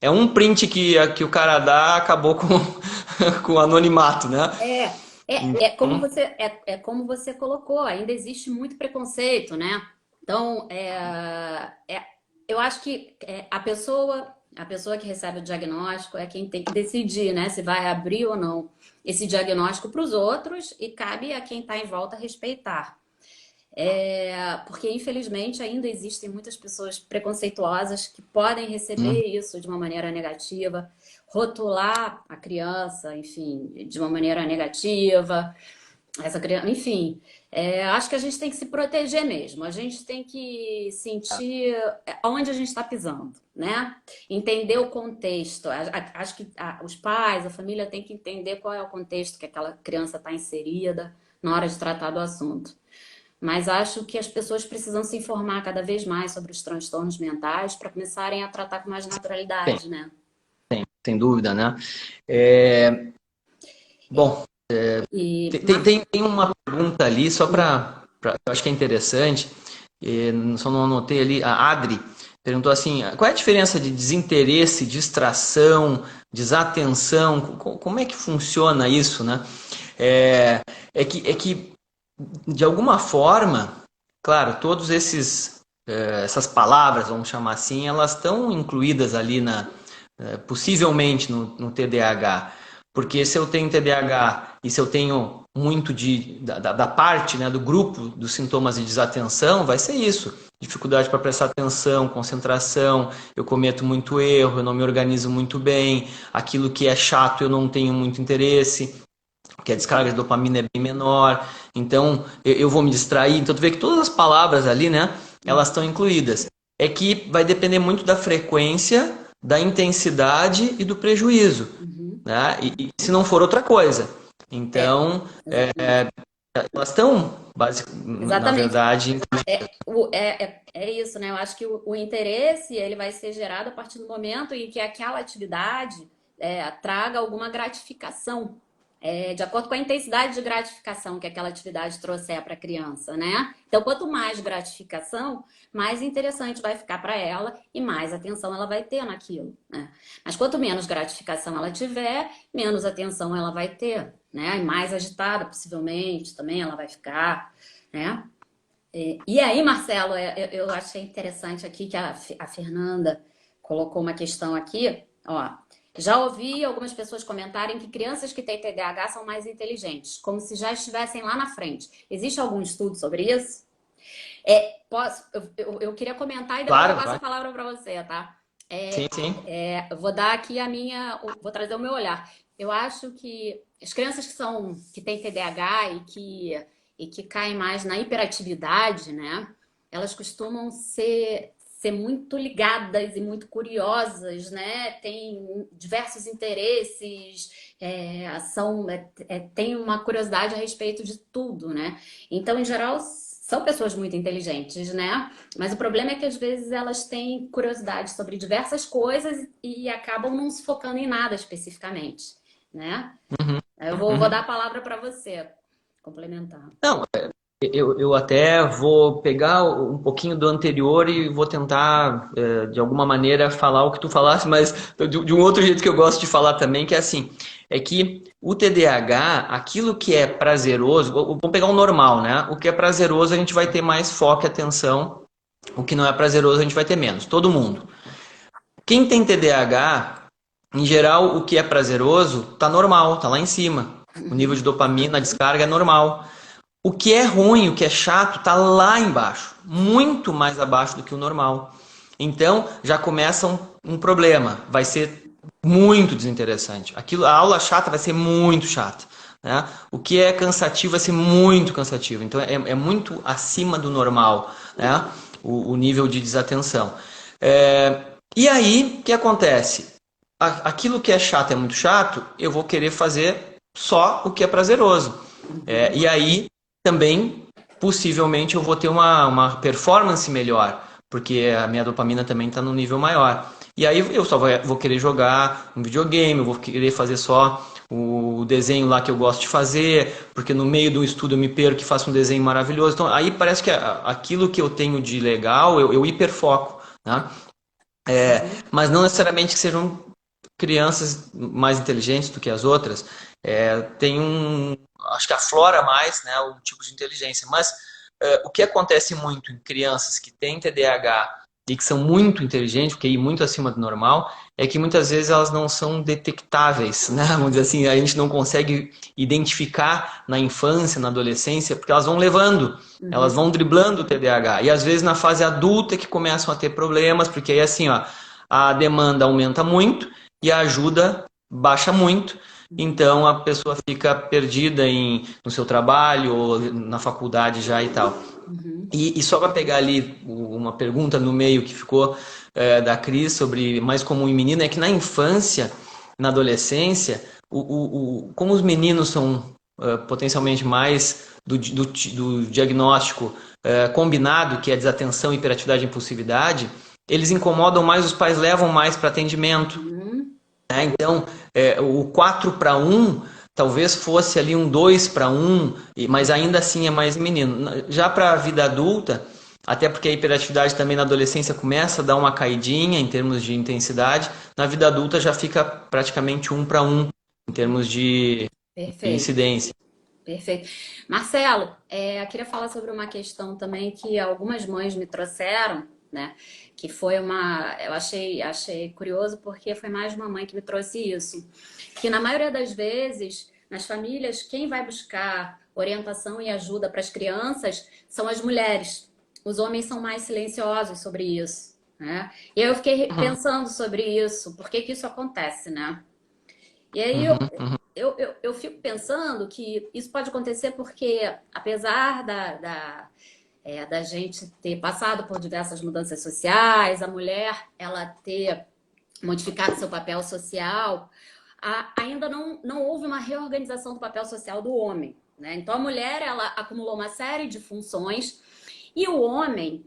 é um print que o cara dá, acabou com, com o anonimato, né? É, Então, é como você colocou, ainda existe muito preconceito, né? Então, eu acho que a pessoa que recebe o diagnóstico é quem tem que decidir, né, se vai abrir ou não esse diagnóstico para os outros e cabe a quem está em volta respeitar. Porque, infelizmente, ainda existem muitas pessoas preconceituosas que podem receber isso de uma maneira negativa, rotular a criança, enfim, de uma maneira negativa. Essa criança, enfim, acho que a gente tem que se proteger mesmo. A gente tem que sentir onde a gente está pisando, né? Entender o contexto. Acho que os pais, a família tem que entender qual é o contexto que aquela criança está inserida na hora de tratar do assunto. Mas acho que as pessoas precisam se informar cada vez mais sobre os transtornos mentais para começarem a tratar com mais tem, naturalidade, né? sem dúvida, né? É, bom, E, tem uma pergunta ali, só eu acho que é interessante, só não anotei ali, a Adri perguntou assim, qual é a diferença de desinteresse, distração, desatenção, como é que funciona isso, né? É, é que, de alguma forma, claro, todos essas palavras, vamos chamar assim, elas estão incluídas ali possivelmente no TDAH. Porque se eu tenho TDAH e se eu tenho muito da parte, né, do grupo dos sintomas de desatenção, vai ser isso. Dificuldade para prestar atenção, concentração, eu cometo muito erro, eu não me organizo muito bem, aquilo que é chato eu não tenho muito interesse, porque a descarga de dopamina é bem menor, então eu vou me distrair. Então tu vê que todas as palavras ali, né, elas estão incluídas. É que vai depender muito da frequência, da intensidade e do prejuízo, uhum, né? E se não for outra coisa. é, Então, exatamente. elas estão, na Exatamente. verdade, É isso, né? Eu acho que o interesse ele vai ser gerado a partir do momento em que aquela atividade traga alguma gratificação, de acordo com a intensidade de gratificação que aquela atividade trouxer para a criança, né? Então, quanto mais gratificação, mais interessante vai ficar para ela e mais atenção ela vai ter naquilo, né? Mas quanto menos gratificação ela tiver, menos atenção ela vai ter, né? E mais agitada, possivelmente, também ela vai ficar, né? E aí, Marcelo, eu achei interessante aqui que a Fernanda colocou uma questão aqui, ó. Já ouvi algumas pessoas comentarem que crianças que têm TDAH são mais inteligentes, como se já estivessem lá na frente. Existe algum estudo sobre isso? Eu queria comentar e depois eu Claro, passo a claro. palavra para você, tá? Sim, É, sim. eu vou dar aqui a minha, vou trazer o meu olhar. Eu acho que as crianças que têm TDAH e que caem mais na hiperatividade, né? Elas costumam ser muito ligadas e muito curiosas, né? Têm diversos interesses, têm uma curiosidade a respeito de tudo, né? Então, em geral, são pessoas muito inteligentes, né? Mas o problema é que às vezes elas têm curiosidade sobre diversas coisas e acabam não se focando em nada especificamente, né? Uhum, Eu vou dar uhum. a palavra para você complementar. Não, eu até vou pegar um pouquinho do anterior e vou tentar, de alguma maneira, falar o que tu falasse, mas de um outro jeito que eu gosto de falar também, que é assim, é que o TDAH, aquilo que é prazeroso, vamos pegar o normal, né? O que é prazeroso a gente vai ter mais foco e atenção, o que não é prazeroso a gente vai ter menos, todo mundo. Quem tem TDAH, em geral, o que é prazeroso tá normal, tá lá em cima. O nível de Uhum, dopamina, a descarga é normal. O que é ruim, o que é chato, tá lá embaixo, muito mais abaixo do que o normal. Então, já começa um problema, vai ser muito desinteressante. A aula chata vai ser muito chata, né? O que é cansativo vai ser muito cansativo. Então, é muito acima do normal, né? O nível de desatenção. E aí, o que acontece? Aquilo que é chato é muito chato, eu vou querer fazer só o que é prazeroso. uhum, E aí também, possivelmente, eu vou ter uma performance melhor, porque a minha dopamina também está no nível maior. E aí eu só vou querer jogar um videogame, eu vou querer fazer só o desenho lá que eu gosto de fazer, porque no meio do estudo eu me perco e faço um desenho maravilhoso. Então aí parece que aquilo que eu tenho de legal, eu hiperfoco, né? uhum, Mas não necessariamente que sejam crianças mais inteligentes do que as outras. Tem acho que aflora mais, né, o tipo de inteligência. Mas o que acontece muito em crianças que têm TDAH e que são muito inteligentes, porque aí muito acima do normal, é que muitas vezes elas não são detectáveis, né? Vamos dizer assim, a gente não consegue identificar na infância, na adolescência, porque elas vão levando, elas uhum. vão driblando o TDAH. E às vezes na fase adulta é que começam a ter problemas, porque aí assim, ó, a demanda aumenta muito e a ajuda baixa muito. Uhum. Então a pessoa fica perdida no seu trabalho ou na faculdade já e tal. Uhum. E só para pegar ali uma pergunta no meio que ficou da Cris sobre mais comum em menina, é que na infância, na adolescência, como os meninos são potencialmente mais do diagnóstico combinado, que é desatenção, hiperatividade e impulsividade, eles incomodam mais, os pais levam mais para atendimento. Uhum. Né? Então, o 4-1 talvez fosse ali um 2-1, mas ainda assim é mais menino. Já para a vida adulta, até porque a hiperatividade também na adolescência começa a dar uma caidinha em termos de intensidade, na vida adulta já fica praticamente 1-1 em termos de Perfeito. incidência. Perfeito. Marcelo, eu queria falar sobre uma questão também que algumas mães me trouxeram, né? Que foi eu achei curioso porque foi mais uma mãe que me trouxe isso. Que na maioria das vezes, nas famílias, quem vai buscar orientação e ajuda para as crianças são as mulheres. Os homens são mais silenciosos sobre isso, né? E aí eu fiquei Uhum, pensando sobre isso, por que que isso acontece, né? E aí uhum, uhum, eu fico pensando que isso pode acontecer porque, apesar da gente ter passado por diversas mudanças sociais, a mulher ela ter modificado seu papel social, ainda não houve uma reorganização do papel social do homem. Né? Então a mulher ela acumulou uma série de funções e o homem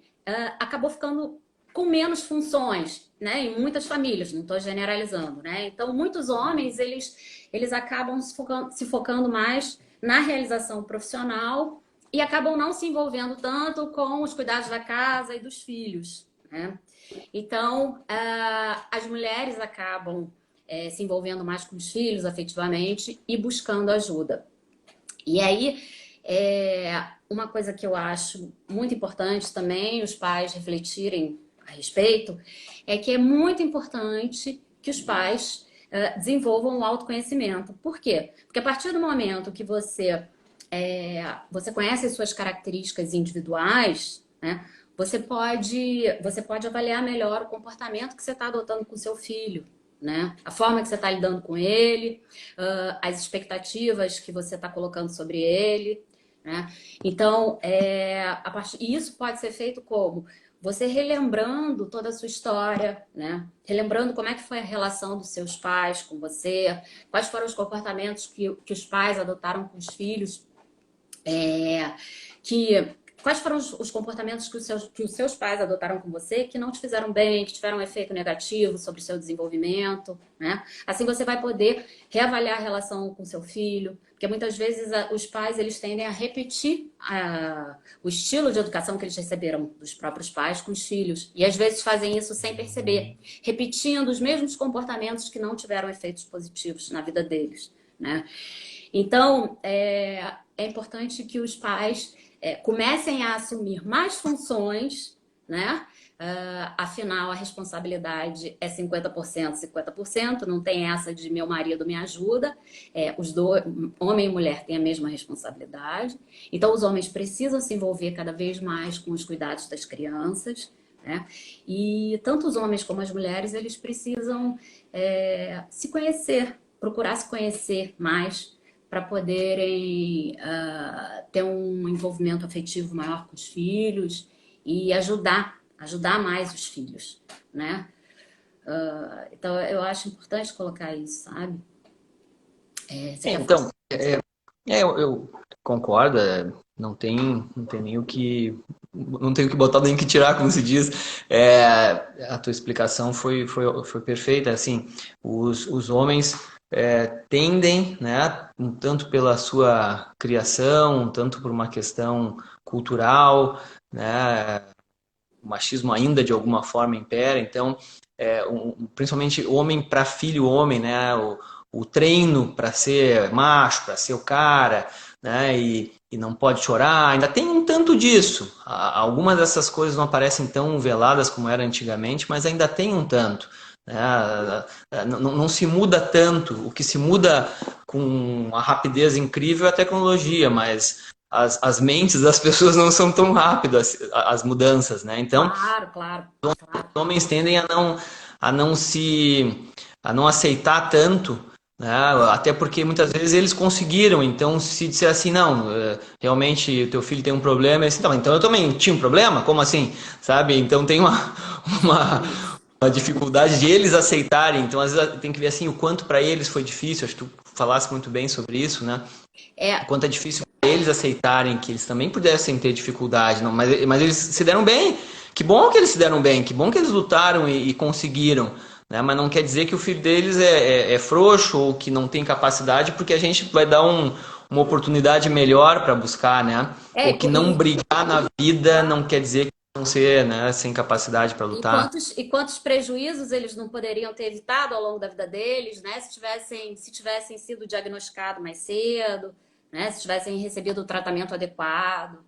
acabou ficando com menos funções, né? Em muitas famílias, não estou generalizando, né? Então muitos homens eles acabam se focando mais na realização profissional e acabam não se envolvendo tanto com os cuidados da casa e dos filhos, né? Então, as mulheres acabam se envolvendo mais com os filhos afetivamente e buscando ajuda. E aí, uma coisa que eu acho muito importante também os pais refletirem a respeito é que é muito importante que os pais desenvolvam o autoconhecimento. Por quê? Porque a partir do momento que você conhece as suas características individuais, né, você pode avaliar melhor o comportamento que você está adotando com seu filho, né? A forma que você está lidando com ele, as expectativas que você está colocando sobre ele, né? Então, e isso pode ser feito como? Você relembrando toda a sua história, né? Relembrando como é que foi a relação dos seus pais com você, quais foram os comportamentos que os pais adotaram com os filhos, é, que quais foram os comportamentos que os seus pais adotaram com você que não te fizeram bem, que tiveram um efeito negativo sobre o seu desenvolvimento, né? Assim você vai poder reavaliar a relação com seu filho, porque muitas vezes os pais eles tendem a repetir o estilo de educação que eles receberam dos próprios pais com os filhos, e às vezes fazem isso sem perceber, repetindo os mesmos comportamentos que não tiveram efeitos positivos na vida deles, né? Então, é importante que os pais comecem a assumir mais funções, né? Afinal, a responsabilidade é 50%, 50%, não tem essa de meu marido me ajuda. Os dois, homem e mulher, têm a mesma responsabilidade. Então, os homens precisam se envolver cada vez mais com os cuidados das crianças, né? E tanto os homens como as mulheres, eles precisam se conhecer, procurar se conhecer mais para poderem ter um envolvimento afetivo maior com os filhos e ajudar mais os filhos, né? Então, eu acho importante colocar isso, sabe? Você quer falar? Então, eu concordo, não tem nem o que, não tem o que botar nem o que tirar, como se diz. A tua explicação foi perfeita. Assim, os homens tendem, né, um tanto pela sua criação, um tanto por uma questão cultural, né, o machismo ainda de alguma forma impera, então, principalmente homem para filho homem, né, o treino para ser macho, para ser o cara, né, e não pode chorar, ainda tem um tanto disso. Algumas dessas coisas não aparecem tão veladas como era antigamente, mas ainda tem um tanto. Né, não se muda tanto, o que se muda com uma rapidez incrível é a tecnologia, mas as mentes das pessoas não são tão rápidas as mudanças, né? Então, Claro, claro, claro. os homens tendem a não se a não aceitar tanto, né? Até porque muitas vezes eles conseguiram. Então, se disser assim, não, realmente o teu filho tem um problema, assim, tá, então eu também tinha um problema, como assim, sabe? Então tem uma, Isso. uma dificuldade de eles aceitarem. Então, às vezes tem que ver assim o quanto para eles foi difícil. Acho que tu falasse muito bem sobre isso, né? O É, quanto é difícil para eles aceitarem que eles também pudessem ter dificuldade, não, mas eles se deram bem. Que bom que eles se deram bem, que bom que eles lutaram e conseguiram, né? Mas não quer dizer que o filho deles é frouxo ou que não tem capacidade, porque a gente vai dar uma oportunidade melhor para buscar, né? Ou que não brigar na vida não quer dizer que vão ser, né, sem capacidade para lutar. e quantos prejuízos eles não poderiam ter evitado ao longo da vida deles, né? Se tivessem sido diagnosticados mais cedo, né? Se tivessem recebido o tratamento adequado,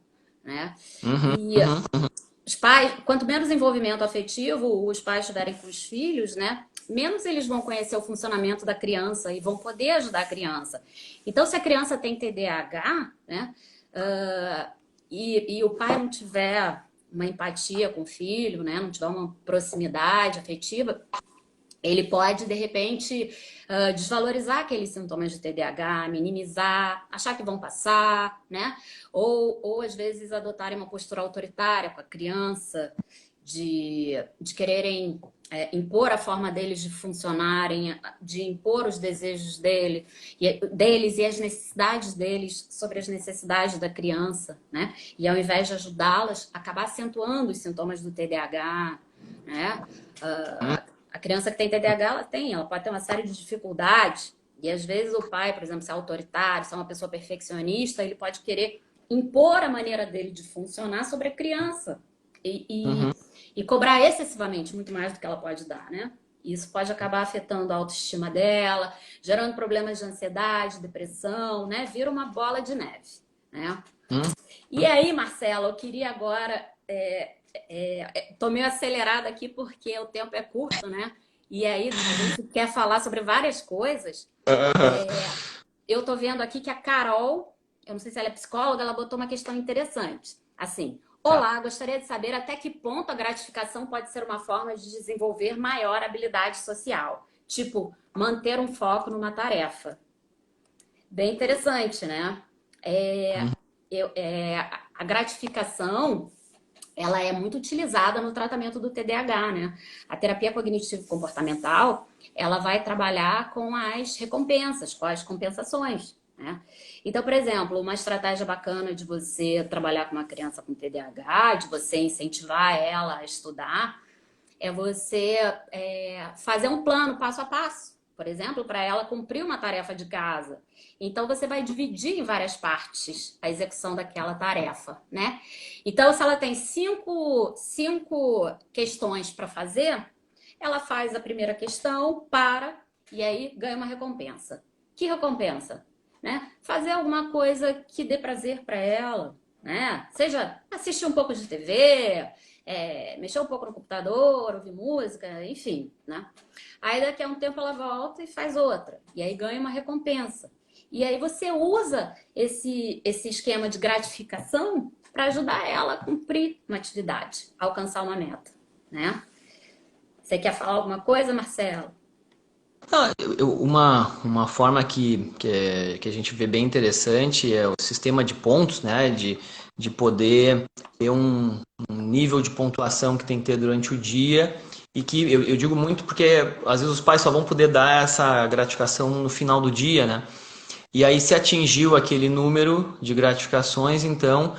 né? Uhum, E uhum. os pais, quanto menos envolvimento afetivo os pais tiverem com os filhos, né? Menos eles vão conhecer o funcionamento da criança e vão poder ajudar a criança. Então, se a criança tem TDAH, né? E o pai não tiver uma empatia com o filho, né? Não tiver uma proximidade afetiva, ele pode, de repente, desvalorizar aqueles sintomas de TDAH, minimizar, achar que vão passar, né? Ou às vezes, adotarem uma postura autoritária com a criança, de quererem impor a forma deles de funcionarem, de impor os desejos deles e as necessidades deles sobre as necessidades da criança, né? E ao invés de ajudá-las, acabar acentuando os sintomas do TDAH, né? A criança que tem TDAH, ela pode ter uma série de dificuldades. E às vezes o pai, por exemplo, se é autoritário, se é uma pessoa perfeccionista, ele pode querer impor a maneira dele de funcionar sobre a criança. Uhum. E cobrar excessivamente, muito mais do que ela pode dar, né? Isso pode acabar afetando a autoestima dela, gerando problemas de ansiedade, depressão, né? Vira uma bola de neve, né? Uhum. E aí, Marcelo, eu queria agora... tô meio acelerada aqui porque o tempo é curto, né? E aí a gente quer falar sobre várias coisas. Eu tô vendo aqui que a Carol, eu não sei se ela é psicóloga, ela botou uma questão interessante. Assim, Tá. olá, gostaria de saber até que ponto a gratificação pode ser uma forma de desenvolver maior habilidade social. Tipo, manter um foco numa tarefa. Bem interessante, né? É, Uhum. a gratificação, ela é muito utilizada no tratamento do TDAH, né? A terapia cognitivo-comportamental, ela vai trabalhar com as recompensas, com as compensações, né? Então, por exemplo, uma estratégia bacana de você trabalhar com uma criança com TDAH, de você incentivar ela a estudar, é você fazer um plano passo a passo, por exemplo, para ela cumprir uma tarefa de casa. Então, você vai dividir em várias partes a execução daquela tarefa, né? Então, se ela tem cinco questões para fazer, ela faz a primeira questão, para, e aí ganha uma recompensa. Que recompensa? Né? Fazer alguma coisa que dê prazer para ela, né? Seja assistir um pouco de TV, mexer um pouco no computador, ouvir música, enfim, né? Aí daqui a um tempo ela volta e faz outra. E aí ganha uma recompensa. E aí você usa esse esquema de gratificação para ajudar ela a cumprir uma atividade, a alcançar uma meta, né? Você quer falar alguma coisa, Marcelo? Ah, uma forma que a gente vê bem interessante é o sistema de pontos, né? De poder ter um nível de pontuação que tem que ter durante o dia. E que eu digo muito porque às vezes os pais só vão poder dar essa gratificação no final do dia, né? E aí, se atingiu aquele número de gratificações, então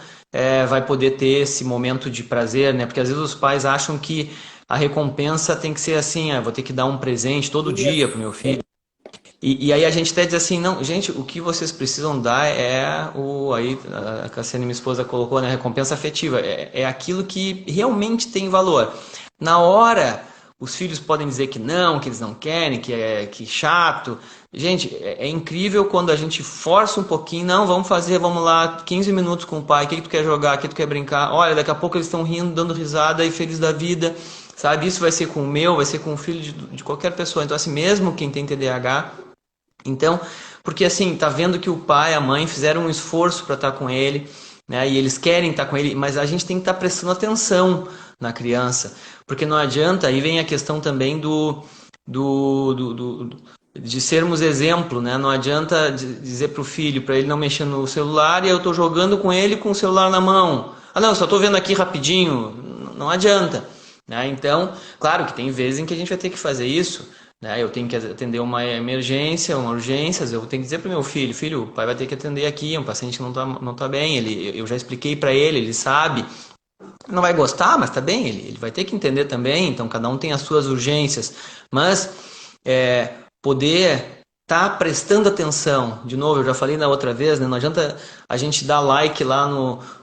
vai poder ter esse momento de prazer, né? Porque às vezes os pais acham que a recompensa tem que ser assim, vou ter que dar um presente todo dia pro meu Isso. filho. E aí a gente até diz assim, não, gente, o que vocês precisam dar é aí a Cassiane, minha esposa, colocou, né, recompensa afetiva, é aquilo que realmente tem valor. Na hora, os filhos podem dizer que não, que eles não querem, que chato. Gente, é incrível quando a gente força um pouquinho, não, vamos fazer, vamos lá, 15 minutos com o pai, o que tu quer jogar, o que tu quer brincar? Olha, daqui a pouco eles estão rindo, dando risada e feliz da vida, sabe? Isso vai ser com o meu, vai ser com o filho de qualquer pessoa. Então, assim, mesmo quem tem TDAH, então, porque assim, tá vendo que o pai, a mãe fizeram um esforço para estar com ele, né? E eles querem estar com ele, mas a gente tem que estar prestando atenção na criança, porque não adianta, aí vem a questão também do, do, do- de sermos exemplo, né? Não adianta dizer pro filho, para ele não mexer no celular e eu tô jogando com ele com o celular na mão. Ah, não, só tô vendo aqui rapidinho. Não adianta, né? Então, claro que tem vezes em que a gente vai ter que fazer isso, né? Eu tenho que atender uma emergência, uma urgência, eu tenho que dizer para o meu filho, filho, o pai vai ter que atender aqui, um paciente que não tá bem, eu já expliquei para ele sabe, não vai gostar, mas tá bem, ele vai ter que entender também, então cada um tem as suas urgências, mas poder estar prestando atenção, de novo, eu já falei na outra vez, né? Não adianta a gente dar like lá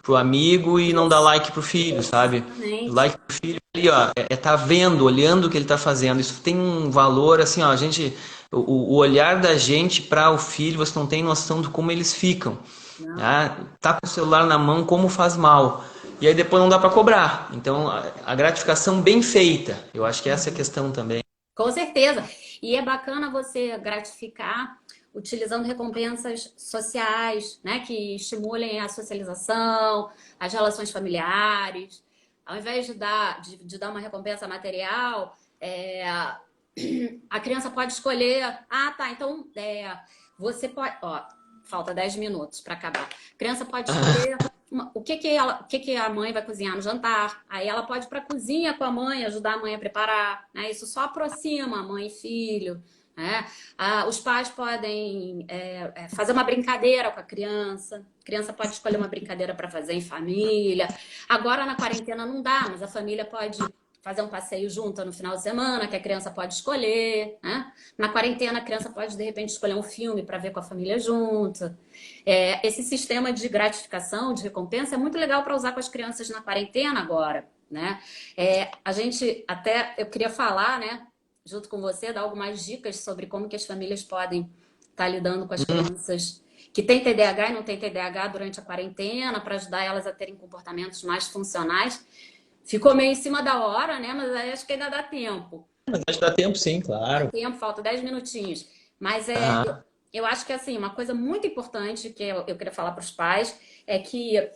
pro amigo e não dar Isso. like pro filho, sabe? Exatamente. Like pro filho ali, ó, tá vendo, olhando o que ele tá fazendo. Isso tem um valor, assim, ó, a gente, o olhar da gente para o filho, você não tem noção de como eles ficam. Não. Né? Tá com o celular na mão, como faz mal. E aí depois não dá para cobrar. Então, a gratificação bem feita, eu acho que essa é a questão também. Com certeza. E é bacana você gratificar utilizando recompensas sociais, né, que estimulem a socialização, as relações familiares. Ao invés de dar uma recompensa material, a criança pode escolher. Ah, tá. Então, você pode. Ó, falta 10 minutos para acabar. A criança pode escolher o que a mãe vai cozinhar no jantar. Aí ela pode ir para a cozinha com a mãe, ajudar a mãe a preparar. Né? Isso só aproxima a mãe e filho. Né? Os pais podem fazer uma brincadeira com a criança. A criança pode escolher uma brincadeira para fazer em família. Agora na quarentena não dá, mas a família pode fazer um passeio junto no final de semana, que a criança pode escolher, né? Na quarentena, a criança pode, de repente, escolher um filme para ver com a família junto. Esse sistema de gratificação, de recompensa, é muito legal para usar com as crianças na quarentena agora, né? A gente até, eu queria falar, né, junto com você, dar algumas dicas sobre como que as famílias podem estar lidando com as crianças que têm TDAH e não têm TDAH durante a quarentena, para ajudar elas a terem comportamentos mais funcionais. Ficou meio em cima da hora, né? Mas acho que ainda dá tempo. Mas acho que dá tempo sim, claro. Tempo, falta 10 minutinhos. Mas Aham. eu acho que assim, uma coisa muito importante que eu queria falar para os pais é que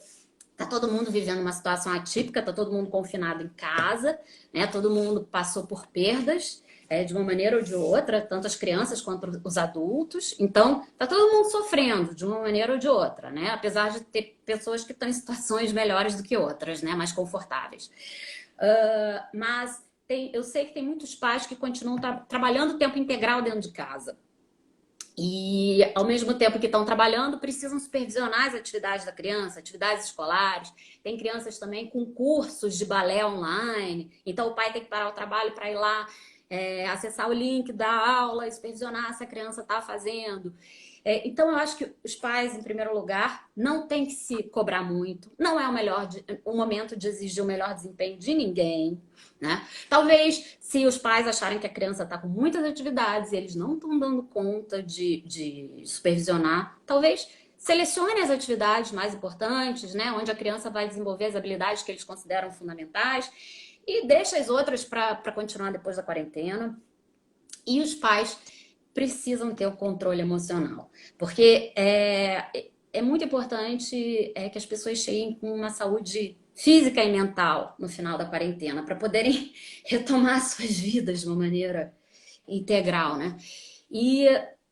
tá todo mundo vivendo uma situação atípica, tá todo mundo confinado em casa, né? Todo mundo passou por perdas, de uma maneira ou de outra, tanto as crianças quanto os adultos. Então, tá todo mundo sofrendo de uma maneira ou de outra, né? Apesar de ter pessoas que estão em situações melhores do que outras, né? Mais confortáveis. Mas eu sei que tem muitos pais que continuam trabalhando tempo integral dentro de casa. E, ao mesmo tempo que estão trabalhando, precisam supervisionar as atividades da criança, atividades escolares. Tem crianças também com cursos de balé online. Então, o pai tem que parar o trabalho para ir lá, acessar o link da aula e supervisionar se a criança está fazendo. Então, eu acho que os pais, em primeiro lugar, não tem que se cobrar muito. Não é o momento de exigir o melhor desempenho de ninguém, né? Talvez, se os pais acharem que a criança está com muitas atividades e eles não estão dando conta de supervisionar, talvez selecione as atividades mais importantes, né? Onde a criança vai desenvolver as habilidades que eles consideram fundamentais e deixa as outras para continuar depois da quarentena. E os pais precisam ter o controle emocional, porque é muito importante que as pessoas cheguem com uma saúde física e mental no final da quarentena, para poderem retomar suas vidas de uma maneira integral, né? E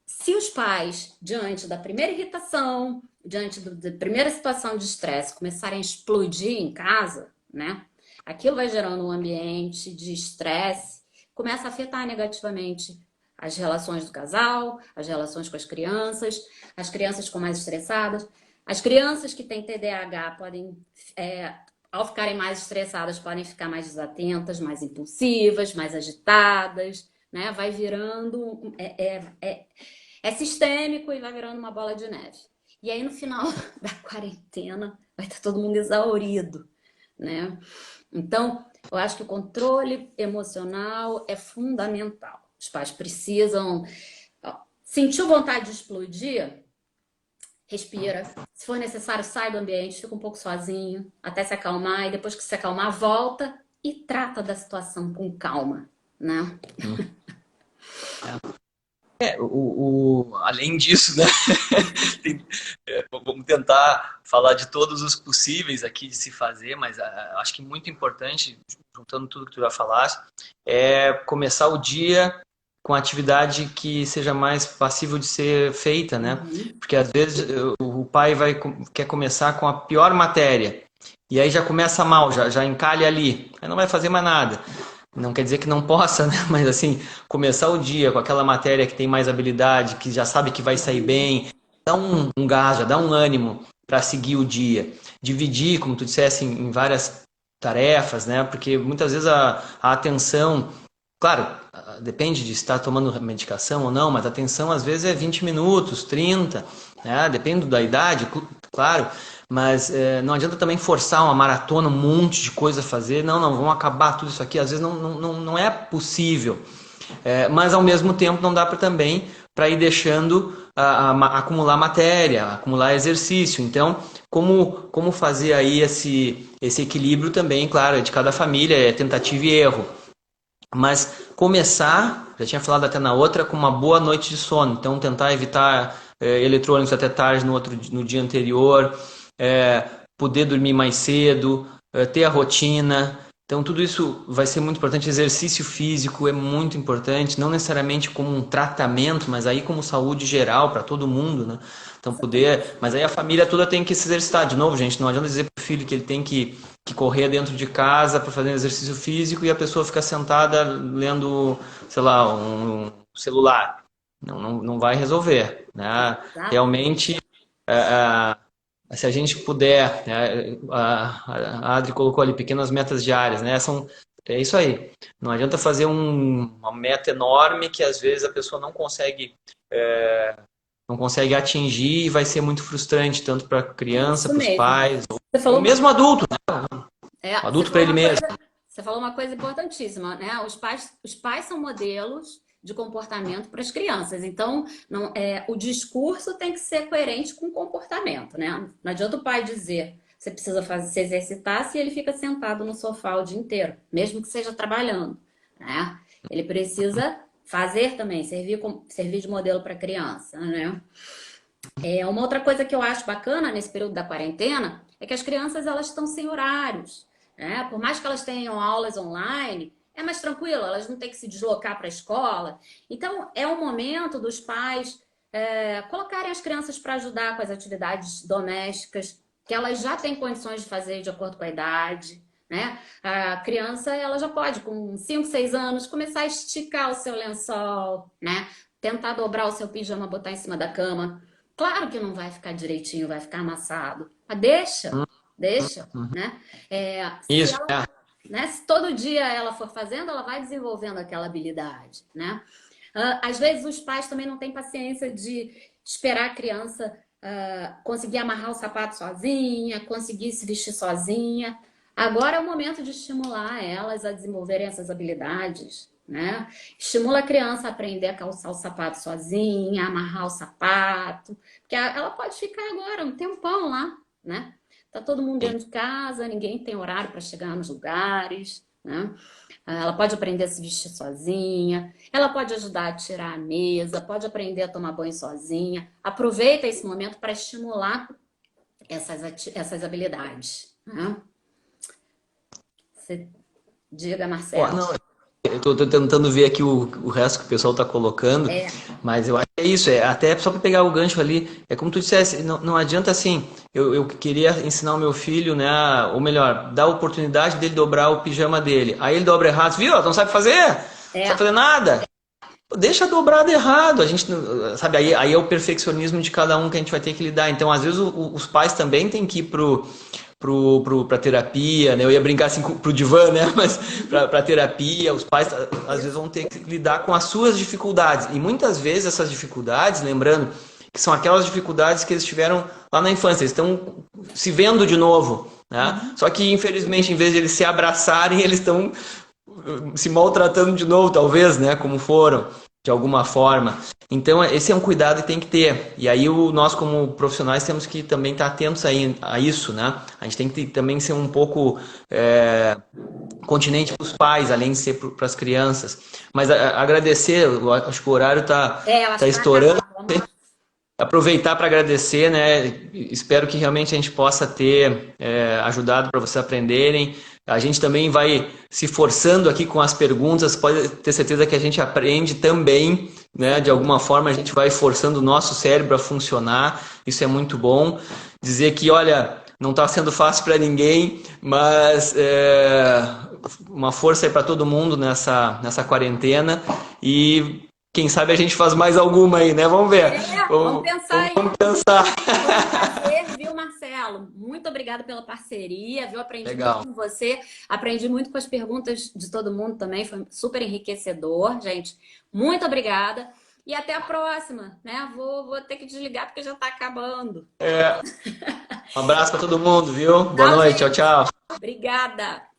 se os pais, diante da primeira irritação, diante da primeira situação de estresse, começarem a explodir em casa, né? Aquilo vai gerando um ambiente de estresse, começa a afetar negativamente as relações do casal, as relações com as crianças ficam mais estressadas. As crianças que têm TDAH podem, ao ficarem mais estressadas, podem ficar mais desatentas, mais impulsivas, mais agitadas, né? Vai virando, é sistêmico e vai virando uma bola de neve. E aí, no final da quarentena, vai estar todo mundo exaurido, né? Então, eu acho que o controle emocional é fundamental. Os pais precisam. Ó, sentiu vontade de explodir? Respira. Se for necessário, sai do ambiente, fica um pouco sozinho, até se acalmar, e depois que se acalmar, volta e trata da situação com calma, né? Além disso, né? tem- vamos tentar falar de todos os possíveis aqui de se fazer, mas acho que muito importante, juntando tudo que tu já falaste, é começar o dia com atividade que seja mais passível de ser feita, né? Uhum. Porque às vezes o pai quer começar com a pior matéria e aí já começa mal, já encalha ali, aí não vai fazer mais nada. Não quer dizer que não possa, né? Mas assim, começar o dia com aquela matéria que tem mais habilidade, que já sabe que vai sair bem, dá um gás, já dá um ânimo para seguir o dia. Dividir, como tu dissesse, em várias tarefas, né? Porque muitas vezes a atenção, claro, depende de estar tomando medicação ou não, mas a atenção às vezes é 20 minutos, 30, né? Depende da idade, claro. Mas não adianta também forçar uma maratona, um monte de coisa a fazer. Não, vamos acabar tudo isso aqui. Às vezes não é possível. Mas ao mesmo tempo não dá para também para ir deixando acumular matéria, acumular exercício. Então, como fazer aí esse equilíbrio também, claro, é de cada família, é tentativa e erro. Mas começar, já tinha falado até na outra, com uma boa noite de sono. Então, tentar evitar eletrônicos até tarde no dia anterior, poder dormir mais cedo, ter a rotina. Então, tudo isso vai ser muito importante. Exercício físico é muito importante, não necessariamente como um tratamento, mas aí como saúde geral para todo mundo, né? Então, poder. Mas aí a família toda tem que se exercitar. De novo, gente, não adianta dizer para o filho que ele tem que correr dentro de casa para fazer um exercício físico e a pessoa fica sentada lendo, sei lá, um celular. Não vai resolver, né? Exatamente. Realmente, se a gente puder, né, a Adri colocou ali pequenas metas diárias, né? É isso aí. Não adianta fazer uma meta enorme que às vezes a pessoa não consegue atingir e vai ser muito frustrante tanto para a É criança, isso para os mesmo. pais, Você ou falou uma mesmo adulto, né? O Você adulto para falou ele uma mesmo. coisa, você falou uma coisa importantíssima, né? Os pais são modelos de comportamento para as crianças. Então, o discurso tem que ser coerente com o comportamento, né? Não adianta o pai dizer você precisa se exercitar se ele fica sentado no sofá o dia inteiro, mesmo que seja trabalhando, né? Ele precisa fazer também, servir de modelo para a criança, né? Uma outra coisa que eu acho bacana nesse período da quarentena é que as crianças elas estão sem horários, né? Por mais que elas tenham aulas online, é mais tranquilo, elas não têm que se deslocar para a escola. Então, é o momento dos pais colocarem as crianças para ajudar com as atividades domésticas, que elas já têm condições de fazer de acordo com a idade, né? A criança ela já pode, com 5, 6 anos, começar a esticar o seu lençol, né? Tentar dobrar o seu pijama, botar em cima da cama. Claro que não vai ficar direitinho, vai ficar amassado. Mas deixa, né? Se Isso, ela, né? Se todo dia ela for fazendo, ela vai desenvolvendo aquela habilidade, né? Às vezes os pais também não têm paciência de esperar a criança conseguir amarrar o sapato sozinha, conseguir se vestir sozinha. Agora é o momento de estimular elas a desenvolverem essas habilidades, né? Estimula a criança a aprender a calçar o sapato sozinha, a amarrar o sapato, porque ela pode ficar agora um tempão lá, né? Tá todo mundo dentro de casa, ninguém tem horário para chegar nos lugares, né? Ela pode aprender a se vestir sozinha, ela pode ajudar a tirar a mesa, pode aprender a tomar banho sozinha. Aproveita esse momento para estimular essas habilidades, né? Você diga, Ó, Marcelo. não, eu tô tentando ver aqui o resto que o pessoal tá colocando, É, mas eu acho que é isso, até só para pegar o gancho ali, é como tu dissesse, não adianta assim, eu queria ensinar o meu filho, né, ou melhor, dar a oportunidade dele dobrar o pijama dele, aí ele dobra errado, viu, não sabe fazer, não sabe é. fazer nada, deixa dobrado errado, a gente, sabe, aí é o perfeccionismo de cada um que a gente vai ter que lidar, então às vezes os pais também têm que ir pra terapia, né? Eu ia brincar assim pro divã, né? Mas pra terapia, os pais às vezes vão ter que lidar com as suas dificuldades. E muitas vezes essas dificuldades, lembrando que são aquelas dificuldades que eles tiveram lá na infância, eles estão se vendo de novo, né? Só que infelizmente, em vez de eles se abraçarem, eles estão se maltratando de novo, talvez, né? Como foram, de alguma forma. Então, esse é um cuidado que tem que ter. E aí, nós, como profissionais, temos que também estar atentos a isso, né? A gente tem que também ser um pouco continente para os pais, além de ser para as crianças. Mas agradecer, eu acho que o horário Eu tá acho que vai estourando. acabar. Vamos lá. Aproveitar para agradecer, né? Espero que realmente a gente possa ter ajudado para vocês aprenderem. A gente também vai se forçando aqui com as perguntas, pode ter certeza que a gente aprende também, né? De alguma forma a gente vai forçando o nosso cérebro a funcionar, isso é muito bom. Dizer que, olha, não está sendo fácil para ninguém, mas uma força aí para todo mundo nessa quarentena e quem sabe a gente faz mais alguma aí, né? Vamos ver. Vamos pensar aí. Vamos pensar. Foi um prazer, viu, Marcelo? Muito obrigada pela parceria, viu? Aprendi muito Legal. com você, aprendi muito com as perguntas de todo mundo também, foi super enriquecedor, gente. Muito obrigada e até a próxima, né? Vou ter que desligar porque já está acabando. Um abraço para todo mundo, viu? Boa Tchau, noite, tchau, gente. tchau. Obrigada.